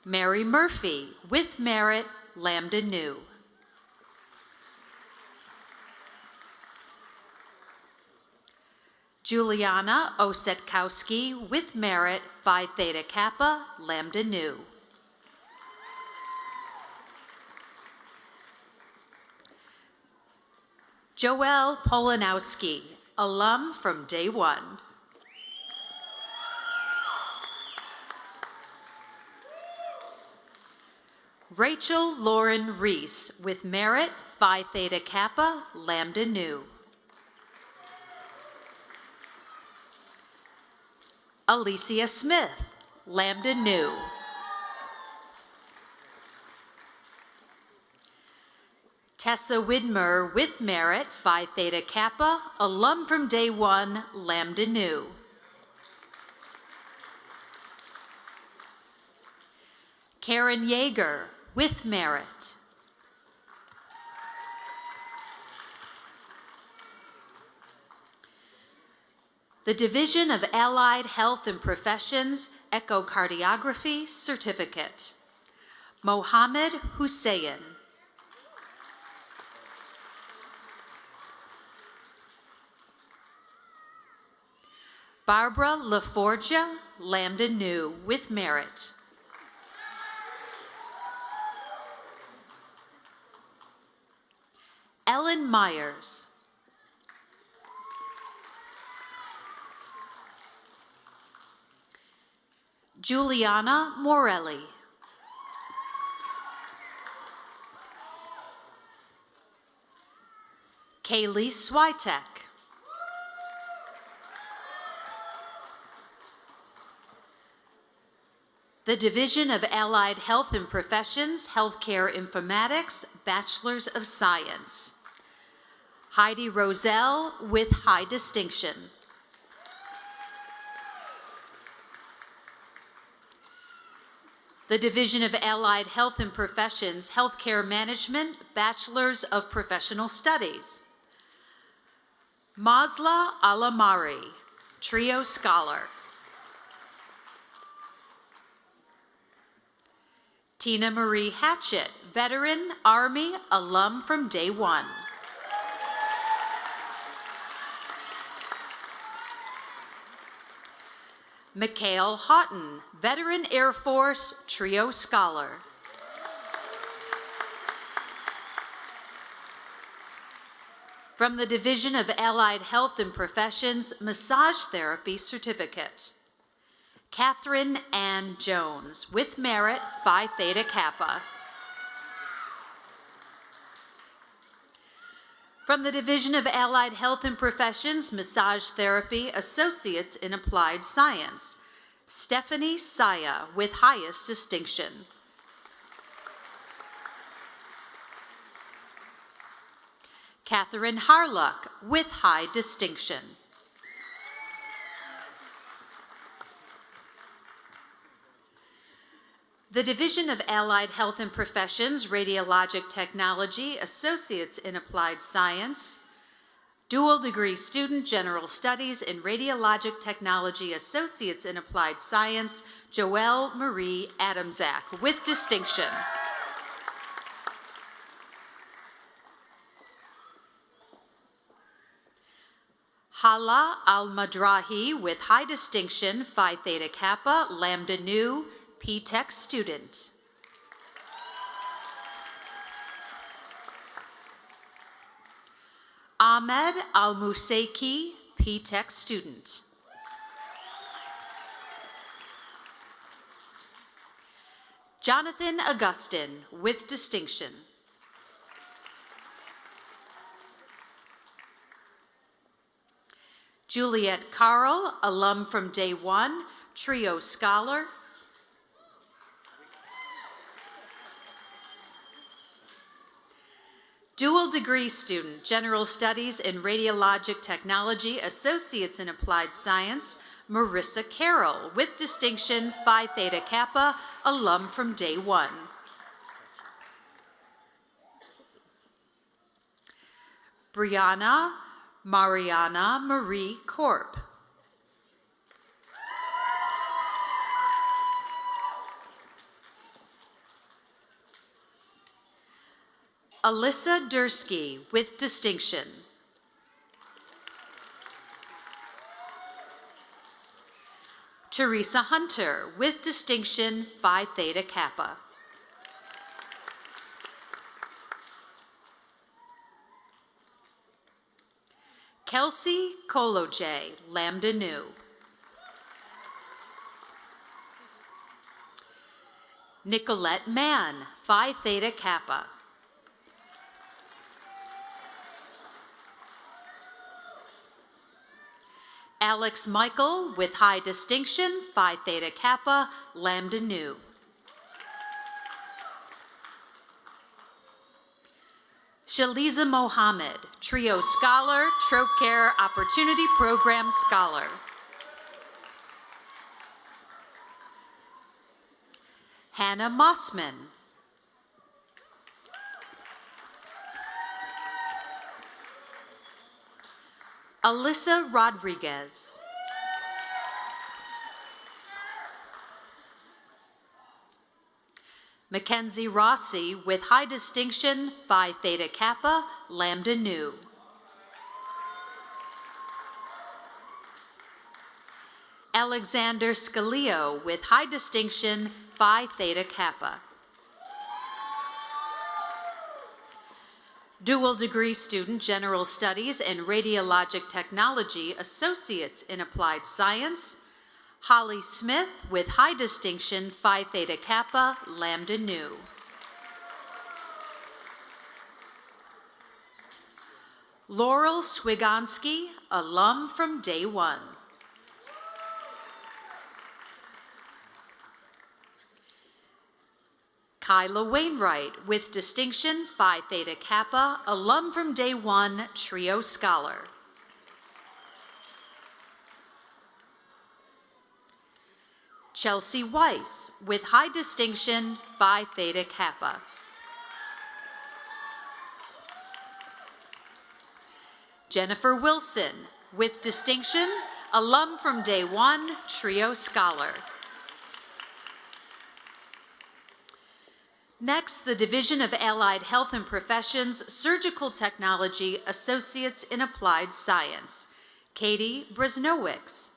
Mary Murphy, with merit, Lambda Nu. Juliana Osetkowski, with merit, Phi Theta Kappa, Lambda Nu. Joelle Polanowski, alum from day one. Rachel Lauren Reese, with merit, Phi Theta Kappa, Lambda Nu. Alicia Smith, Lambda Nu. Tessa Widmer, with merit, Phi Theta Kappa, alum from day one, Lambda Nu. Karen Yeager, with merit. The Division of Allied Health and Professions, Echocardiography, Certificate. Mohammed Hussein. Barbara LaForgia, Lambda Nu, with merit. Ellen Myers. Juliana Morelli. Kaylee Switek. The Division of Allied Health and Professions, Healthcare Informatics, Bachelor's of Science. Heidi Roselle with high distinction. The Division of Allied Health and Professions, Healthcare Management, Bachelor's of Professional Studies. Mazla Alamari, Trio Scholar. Tina Marie Hatchett, Veteran, Army, alum from day one. Mikhail Houghton, Veteran Air Force, Trio Scholar. From the Division of Allied Health and Professions, Massage Therapy Certificate. Catherine Ann Jones, with merit, Phi Theta Kappa. From the Division of Allied Health and Professions, Massage Therapy, Associates in Applied Science, Stephanie Saya, with highest distinction. Catherine Harluck, with high distinction. The Division of Allied Health and Professions, Radiologic Technology, Associates in Applied Science, dual degree student, General Studies in Radiologic Technology, Associates in Applied Science, Joelle Marie Adamczak, with distinction. Hala Al-Madrahi, with high distinction, Phi Theta Kappa, Lambda Nu, P-Tech student. Ahmed Al-Musaiki, P-Tech student. Jonathan Augustin, with distinction. Juliet Carl, alum from day one, Trio Scholar. Dual degree student, General Studies in Radiologic Technology, Associates in Applied Science, Marissa Carroll, with distinction, Phi Theta Kappa, alum from day one. Brianna Mariana Marie Korp. Alyssa Dursky, with distinction. Teresa Hunter, with distinction, Phi Theta Kappa. Kelsey Koloje, Lambda Nu. Nicolette Mann, Phi Theta Kappa. Alex Michael, with high distinction, Phi Theta Kappa, Lambda Nu. Shaliza Mohammed, Trio Scholar, Trocaire Opportunity Program Scholar. Hannah Mossman. Alyssa Rodriguez. Mackenzie Rossi, with high distinction, Phi Theta Kappa, Lambda Nu. Alexander Scalio, with high distinction, Phi Theta Kappa. Dual degree student, General Studies in Radiologic Technology, Associates in Applied Science, Holly Smith, with high distinction, Phi Theta Kappa, Lambda Nu. Laurel Swigonski, alum from day one. Kyla Wainwright, with distinction, Phi Theta Kappa, alum from Day One, Trio Scholar. Chelsea Weiss, with high distinction, Phi Theta Kappa. Jennifer Wilson, with distinction, alum from Day One, Trio Scholar. Next, the Division of Allied Health and Professions, Surgical Technology, Associates in Applied Science. Katie Brzezowicz.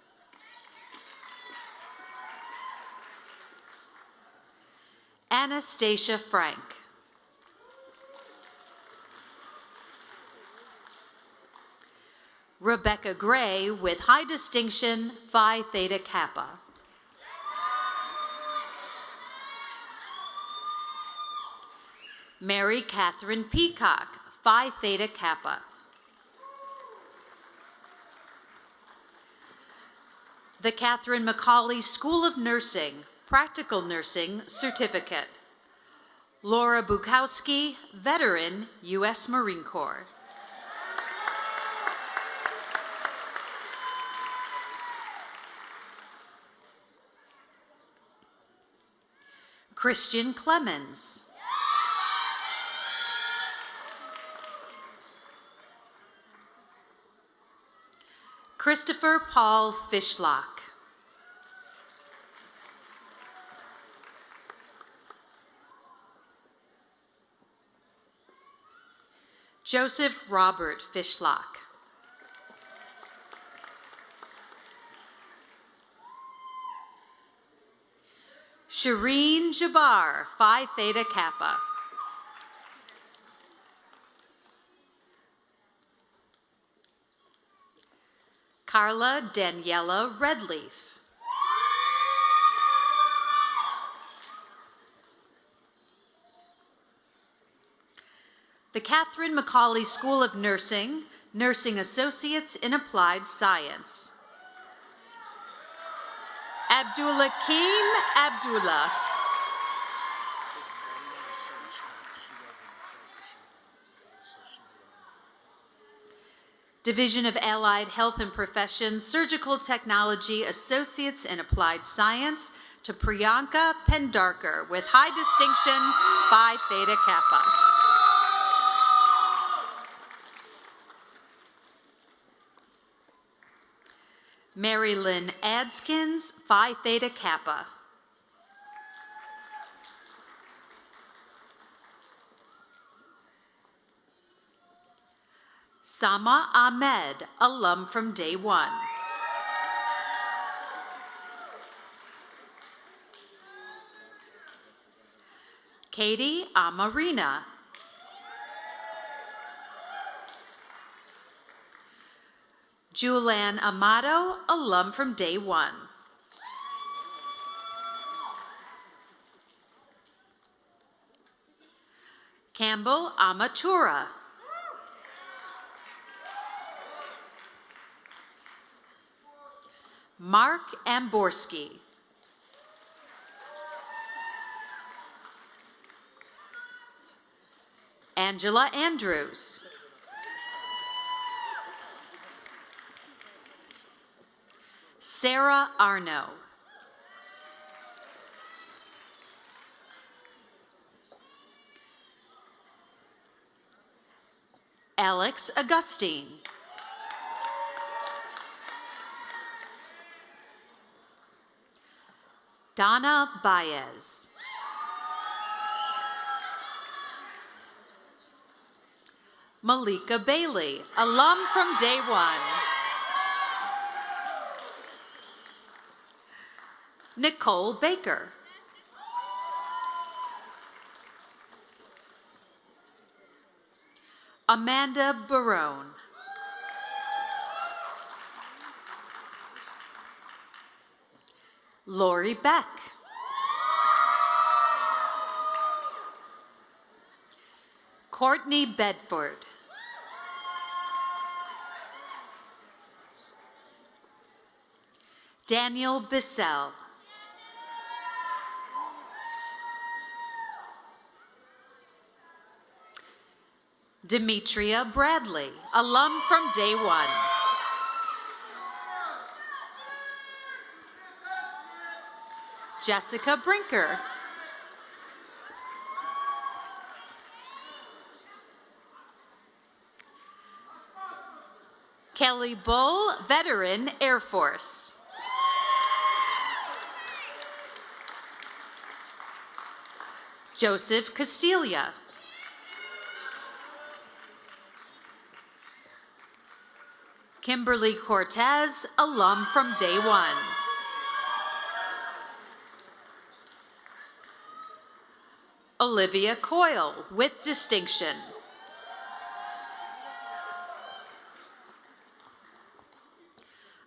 Anastasia Frank. Rebecca Gray, with high distinction, Phi Theta Kappa. Mary Catherine Peacock, Phi Theta Kappa. The Catherine McCauley School of Nursing, Practical Nursing Certificate. Laura Bukowski, veteran, U.S. Marine Corps. Christian Clemens. Christopher Paul Fishlock. Joseph Robert Fishlock. Shireen Jabbar, Phi Theta Kappa. Carla Daniela Redleaf. The Catherine McCauley School of Nursing, Nursing Associates in Applied Science. Abdulakim Abdullah. Division of Allied Health and Professions, Surgical Technology, Associates in Applied Science, to Priyanka Pendarkar, with high distinction, Phi Theta Kappa. Mary Lynn Adskins, Phi Theta Kappa. Sama Ahmed, alum from Day One. Katie Amarina. Julianne Amato, alum from Day One. Campbell Amatura. Mark Amborski. Angela Andrews. Sarah Arno. Alex Augustine. Donna Baez. Malika Bailey, alum from Day One. Nicole Baker. Amanda Barone. Lori Beck. Courtney Bedford. Daniel Bissell. Demetria Bradley, alum from day one. Jessica Brinker. Kelly Bull, veteran, Air Force. Joseph Castilla. Kimberly Cortez, alum from day one. Olivia Coyle, with distinction.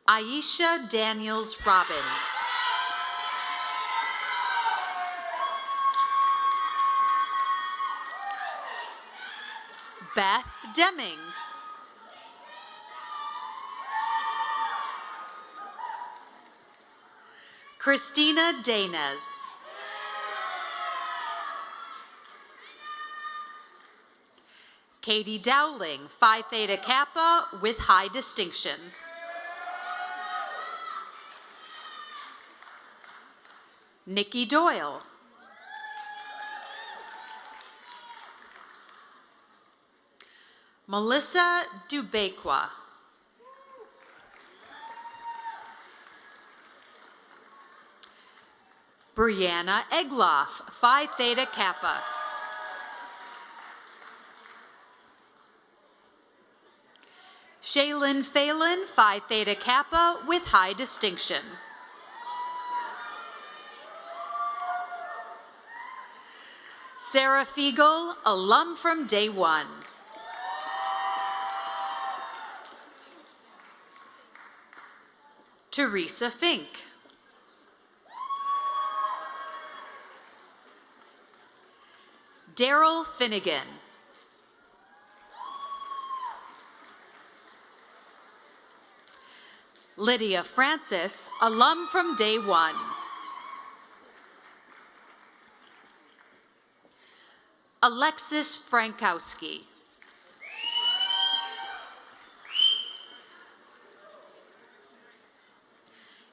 Aisha Daniels Robbins. Beth Deming. Christina Danes. Katie Dowling, Phi Theta Kappa with high distinction. Nikki Doyle. Melissa Dubekwa. Brianna Egloff, Phi Theta Kappa. Shaylin Phelan, Phi Theta Kappa with high distinction. Sarah Fiegel, alum from day one. Teresa Fink. Daryl Finnegan. Lydia Francis, alum from day one. Alexis Frankowski.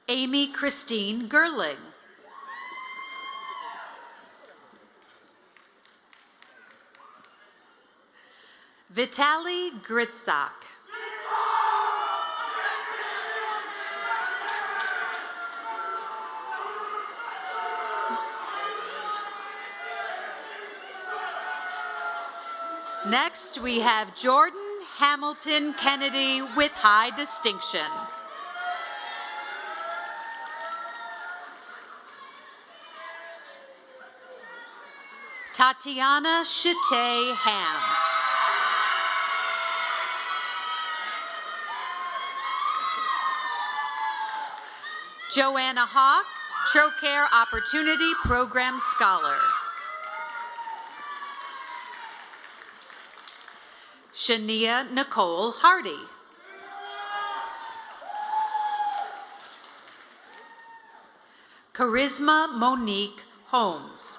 Amy Christine Gerling. Vitaly Gritzak. Next, we have Jordan Hamilton Kennedy with high distinction. Tatiana Chate Ham. Joanna Hawk, Trocaire Opportunity Program Scholar. Shania Nicole Hardy. Charisma Monique Holmes.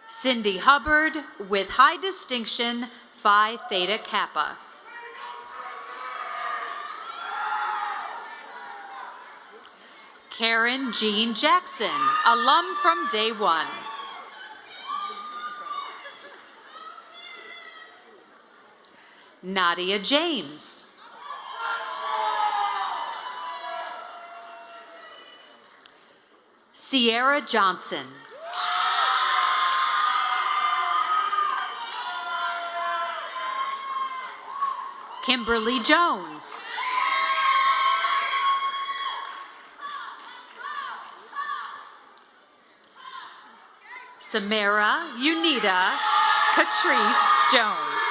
Cindy Hubbard with high distinction, Phi Theta Kappa. Karen Jean Jackson, alum from day one. Nadia James. Sierra Johnson. Kimberly Jones. Samara Unita Catrice Jones.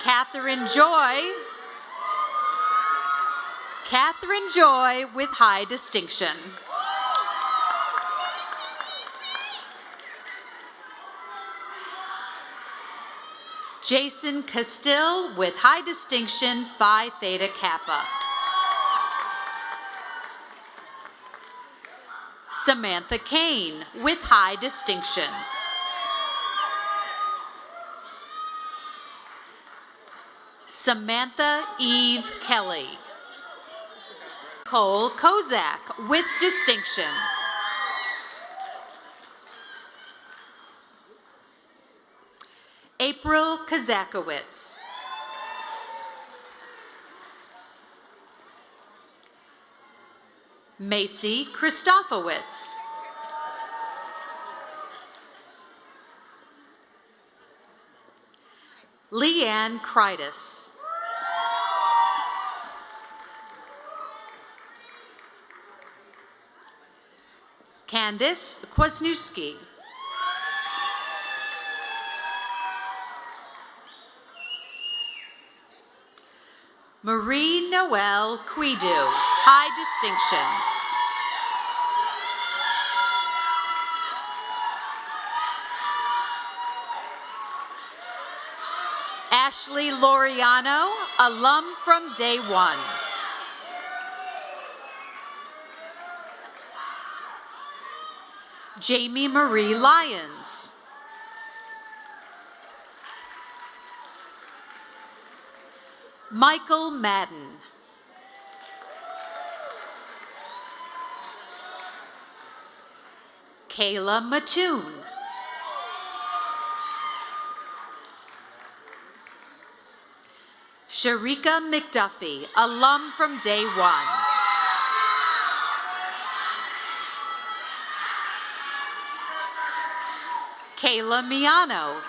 Catherine Joy with high distinction. Jason Castile with high distinction, Phi Theta Kappa. Samantha Kane with high distinction. Samantha Eve Kelly. Cole Kozak with distinction. April Kazakowicz. Macy Christofowicz. Leanne Kreitis. Candice Kwasniewski. Marie Noelle Quidu, high distinction. Ashley Loriano, alum from day one. Jamie Marie Lyons. Michael Madden. Kayla Mattoon. Sharika McDuffie, alum from day one. Kayla Miano.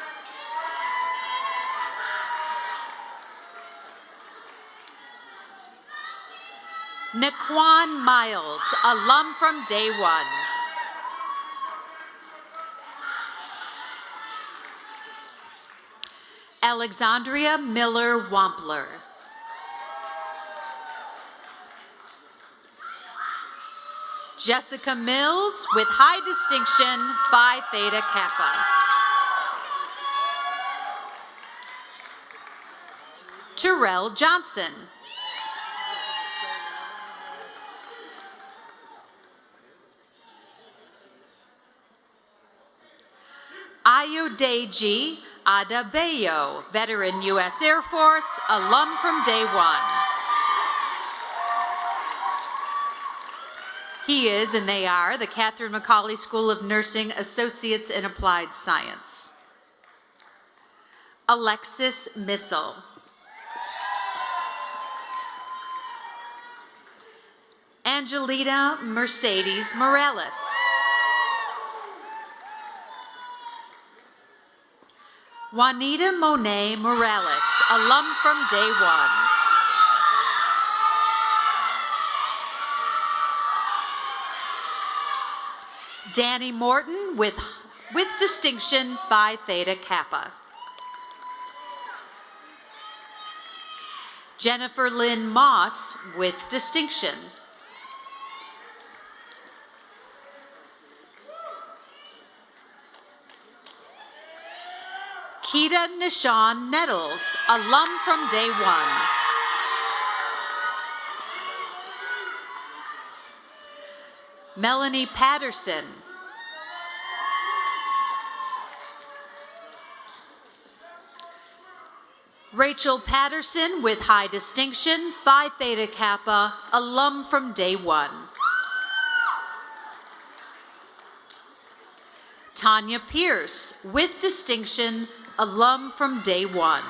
Naquan Miles, alum from day one. Alexandria Miller Wampler. Jessica Mills with high distinction, Phi Theta Kappa. Terrell Johnson. Ayodeji Adebayo, veteran U.S. Air Force, alum from day one. He is, and they are, the Catherine McCauley School of Nursing Associates in Applied Science. Alexis Missel. Angelina Mercedes Morales. Juanita Monet Morales, alum from day one. Danny Morton with distinction, Phi Theta Kappa. Jennifer Lynn Moss with distinction. Keita Nishan Nettles, alum from day one. Melanie Patterson. Rachel Patterson with high distinction, Phi Theta Kappa, alum from day one. Tanya Pierce with distinction, alum from day one.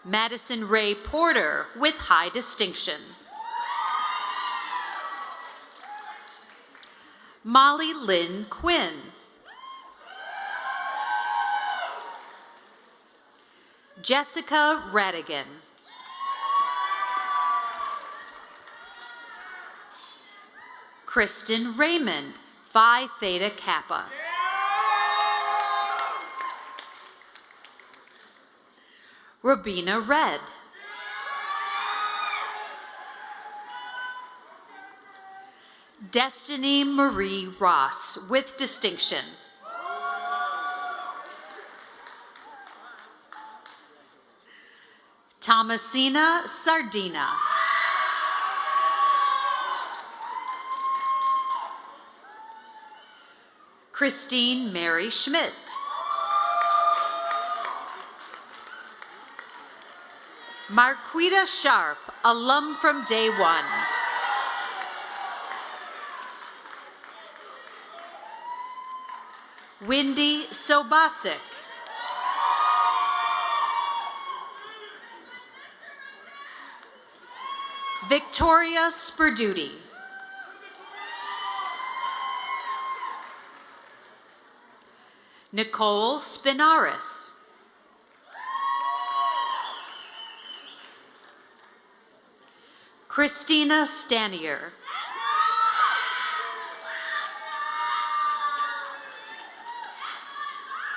Madison Ray Porter with high distinction. Molly Lynn Quinn. Jessica Radigan. Kristen Raymond, Phi Theta Kappa. Rabina Red. Destiny Marie Ross with distinction. Thomasina Sardina. Christine Mary Schmidt. Marquita Sharp, alum from day one. Wendy Sobasic. Victoria Sperduti. Nicole Spinaris. Christina Stanier.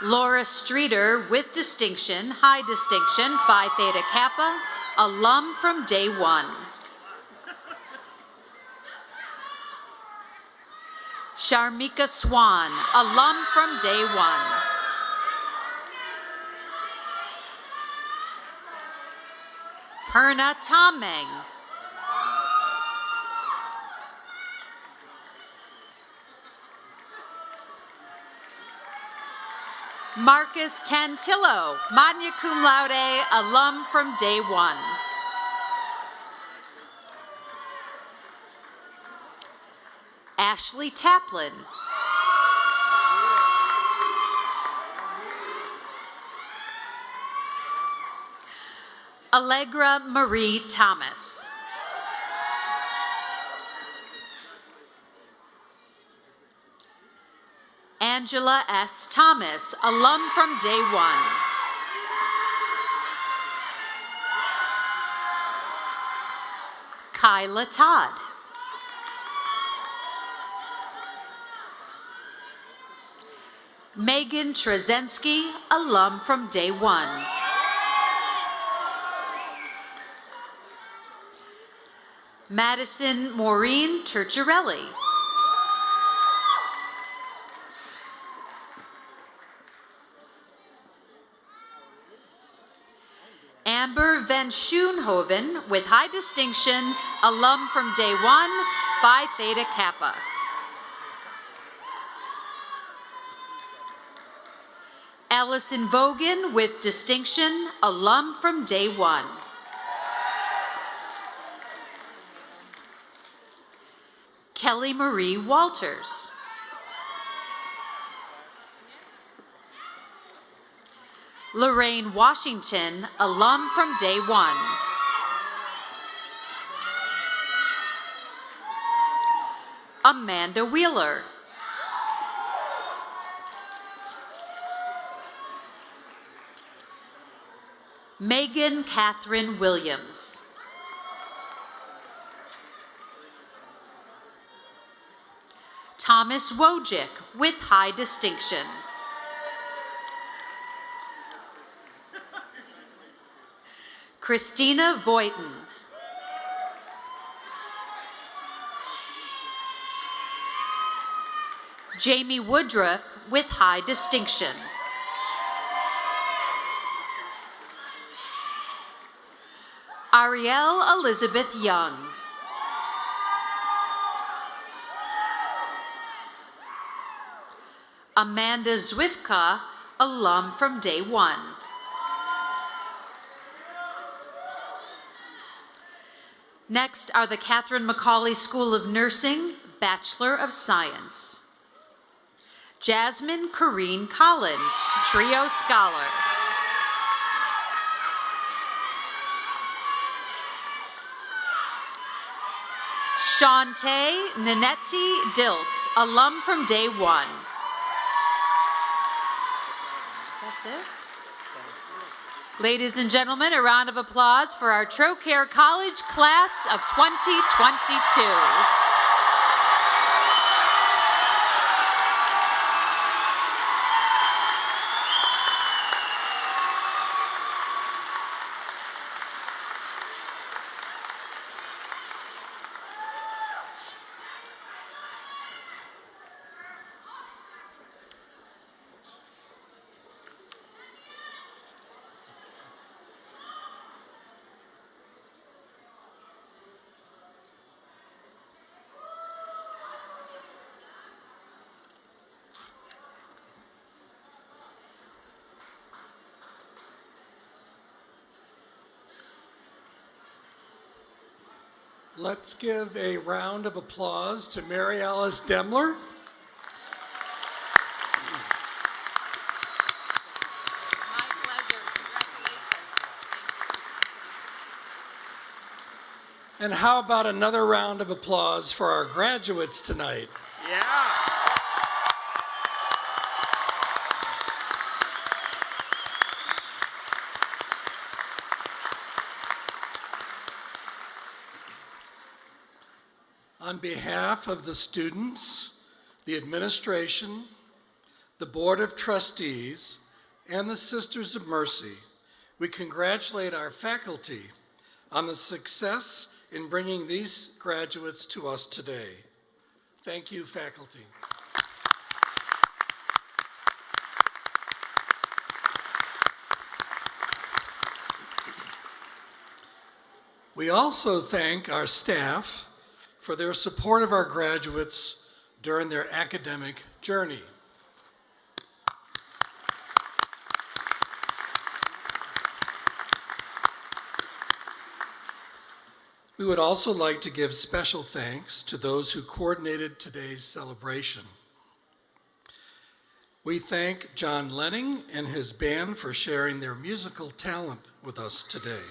Laura Streeter with distinction, high distinction, Phi Theta Kappa, alum from day one. Sharmika Swan, alum from day one. Perna Tameng. Marcus Tantillo, magna cum laude, alum from day one. Ashley Taplin. Allegra Marie Thomas. Angela S. Thomas, alum from day one. Kyla Todd. Megan Trzensky, alum from day one. Madison Maureen Turcharelli. Amber Van Schoonhoven with high distinction, alum from day one, Phi Theta Kappa. Allison Vogan with distinction, alum from day one. Kelly Marie Walters. Lorraine Washington, alum from day one. Amanda Wheeler. Megan Catherine Williams. Thomas Wojcik with high distinction. Christina Voitin. Jamie Woodruff with high distinction. Ariel Elizabeth Young. Amanda Zwifka, alum from day one. Next are the Catherine McCauley School of Nursing, Bachelor of Science. Jasmine Corrine Collins, Trio Scholar. Shantae Nanetti Diltz, alum from day one. That's it. Ladies and gentlemen, a round of applause for our Trocaire College class of 2022. Let's give a round of applause to Mary Alice Demler. My pleasure. Congratulations. And how about another round of applause for our graduates tonight? Yeah. On behalf of the students, the administration, the Board of Trustees, and the Sisters of Mercy, we congratulate our faculty on the success in bringing these graduates to us today. Thank you, faculty. We also thank our staff for their support of our graduates during their academic journey. We would also like to give special thanks to those who coordinated today's celebration. We thank John Lenning and his band for sharing their musical talent with us today.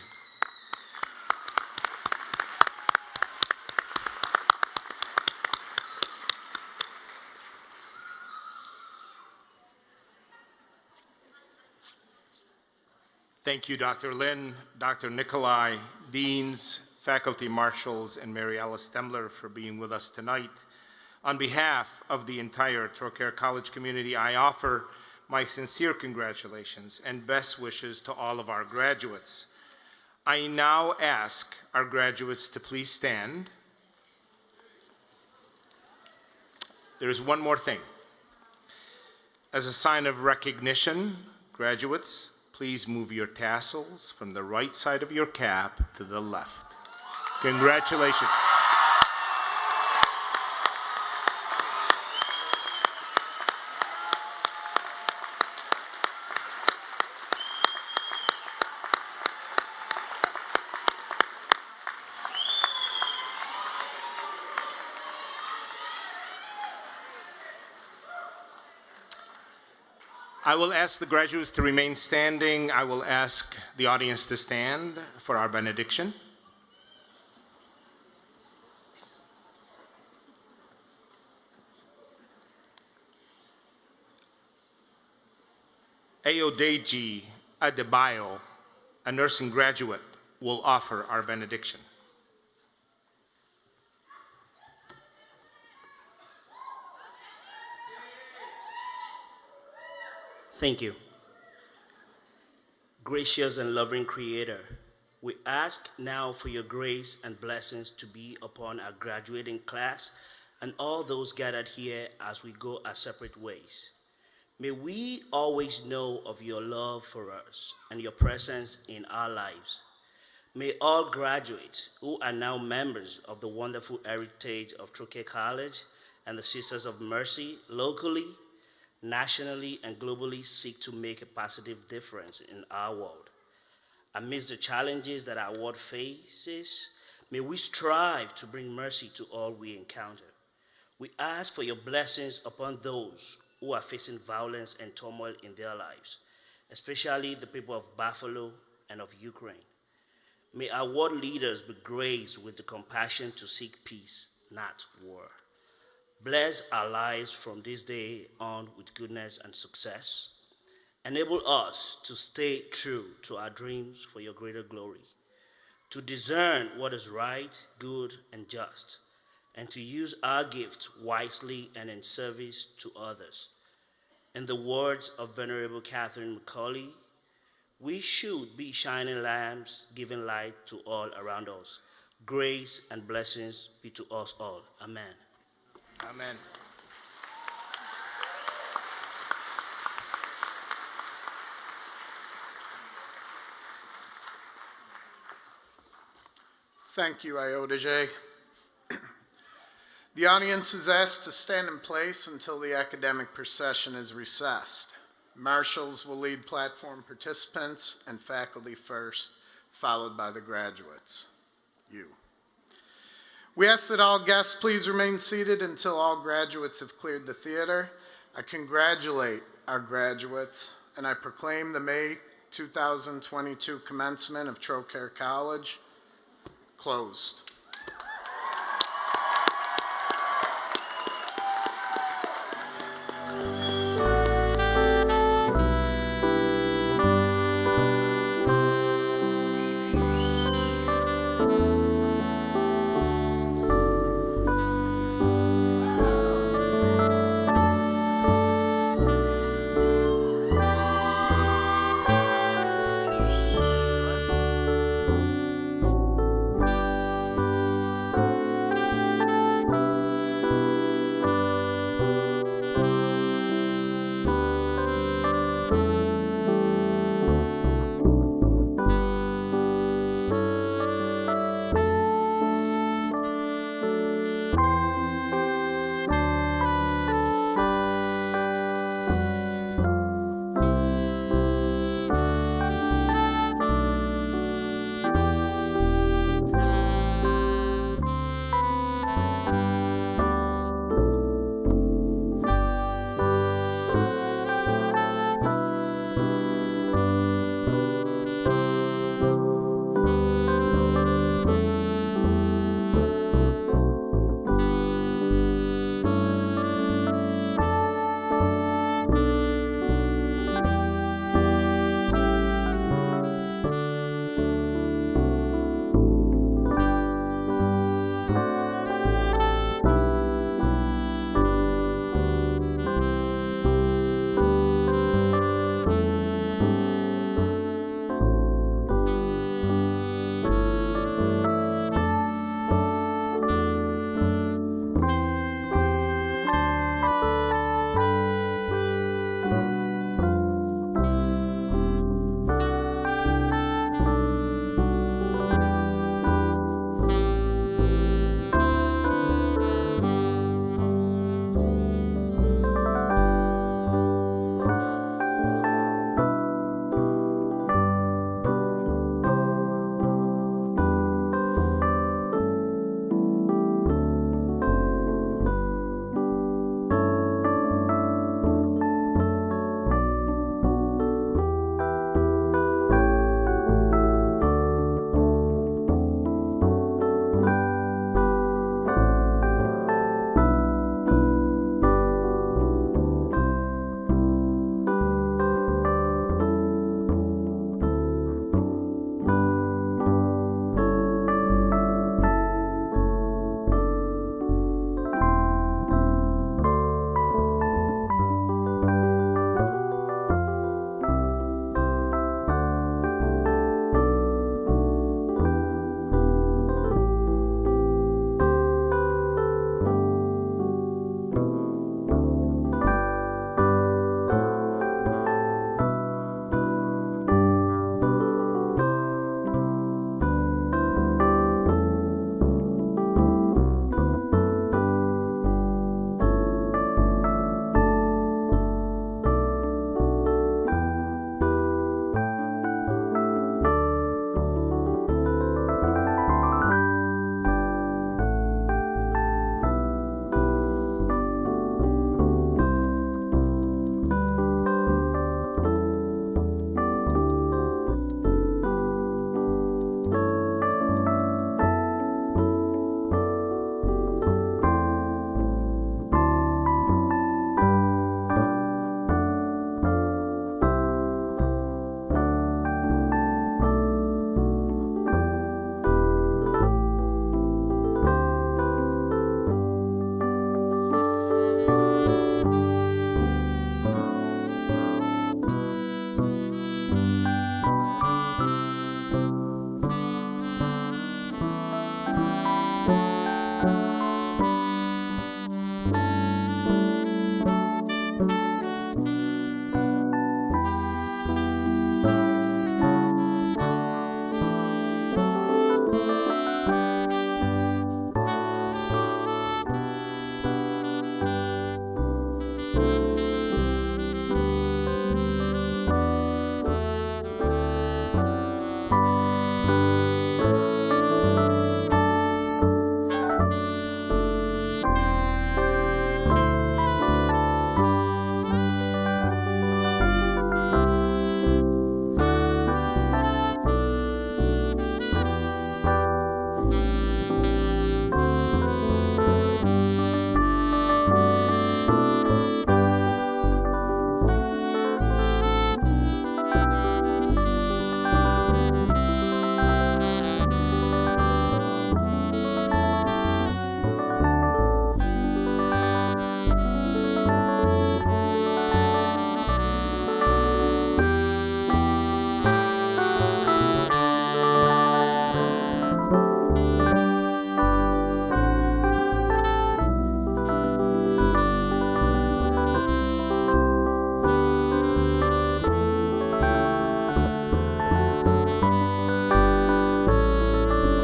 Thank you, Dr. Lynn, Dr. Nikolai, deans, faculty marshals, and Mary Alice Demler for being with us tonight. On behalf of the entire Trocaire College community, I offer my sincere congratulations and best wishes to all of our graduates. I now ask our graduates to please stand. There's one more thing. As a sign of recognition, graduates, please move your tassels from the right side of your cap to the left. Congratulations. I will ask the graduates to remain standing. I will ask the audience to stand for our benediction. Ayodeji Adebayo, a nursing graduate, will offer our benediction. Thank you. Gracious and loving Creator, we ask now for your grace and blessings to be upon our graduating class and all those gathered here as we go our separate ways. May we always know of your love for us and your presence in our lives. May all graduates who are now members of the wonderful heritage of Trocaire College and the Sisters of Mercy locally, nationally, and globally seek to make a positive difference in our world. Amidst the challenges that our world faces, may we strive to bring mercy to all we encounter. We ask for your blessings upon those who are facing violence and turmoil in their lives, especially the people of Buffalo and of Ukraine. May our world leaders be graced with the compassion to seek peace, not war. Bless our lives from this day on with goodness and success. Enable us to stay true to our dreams for your greater glory, to discern what is right, good, and just, and to use our gifts wisely and in service to others. In the words of Venerable Catherine Macaulay, we should be shining lamps giving light to all around us. Grace and blessings be to us all. Amen. Amen. Thank you, Ayodeji. The audience is asked to stand in place until the academic procession is recessed. Marshals will lead platform participants and faculty first, followed by the graduates. You. We ask that all guests please remain seated until all graduates have cleared the theater. I congratulate our graduates, and I proclaim the May 2022 commencement of Trocaire College closed.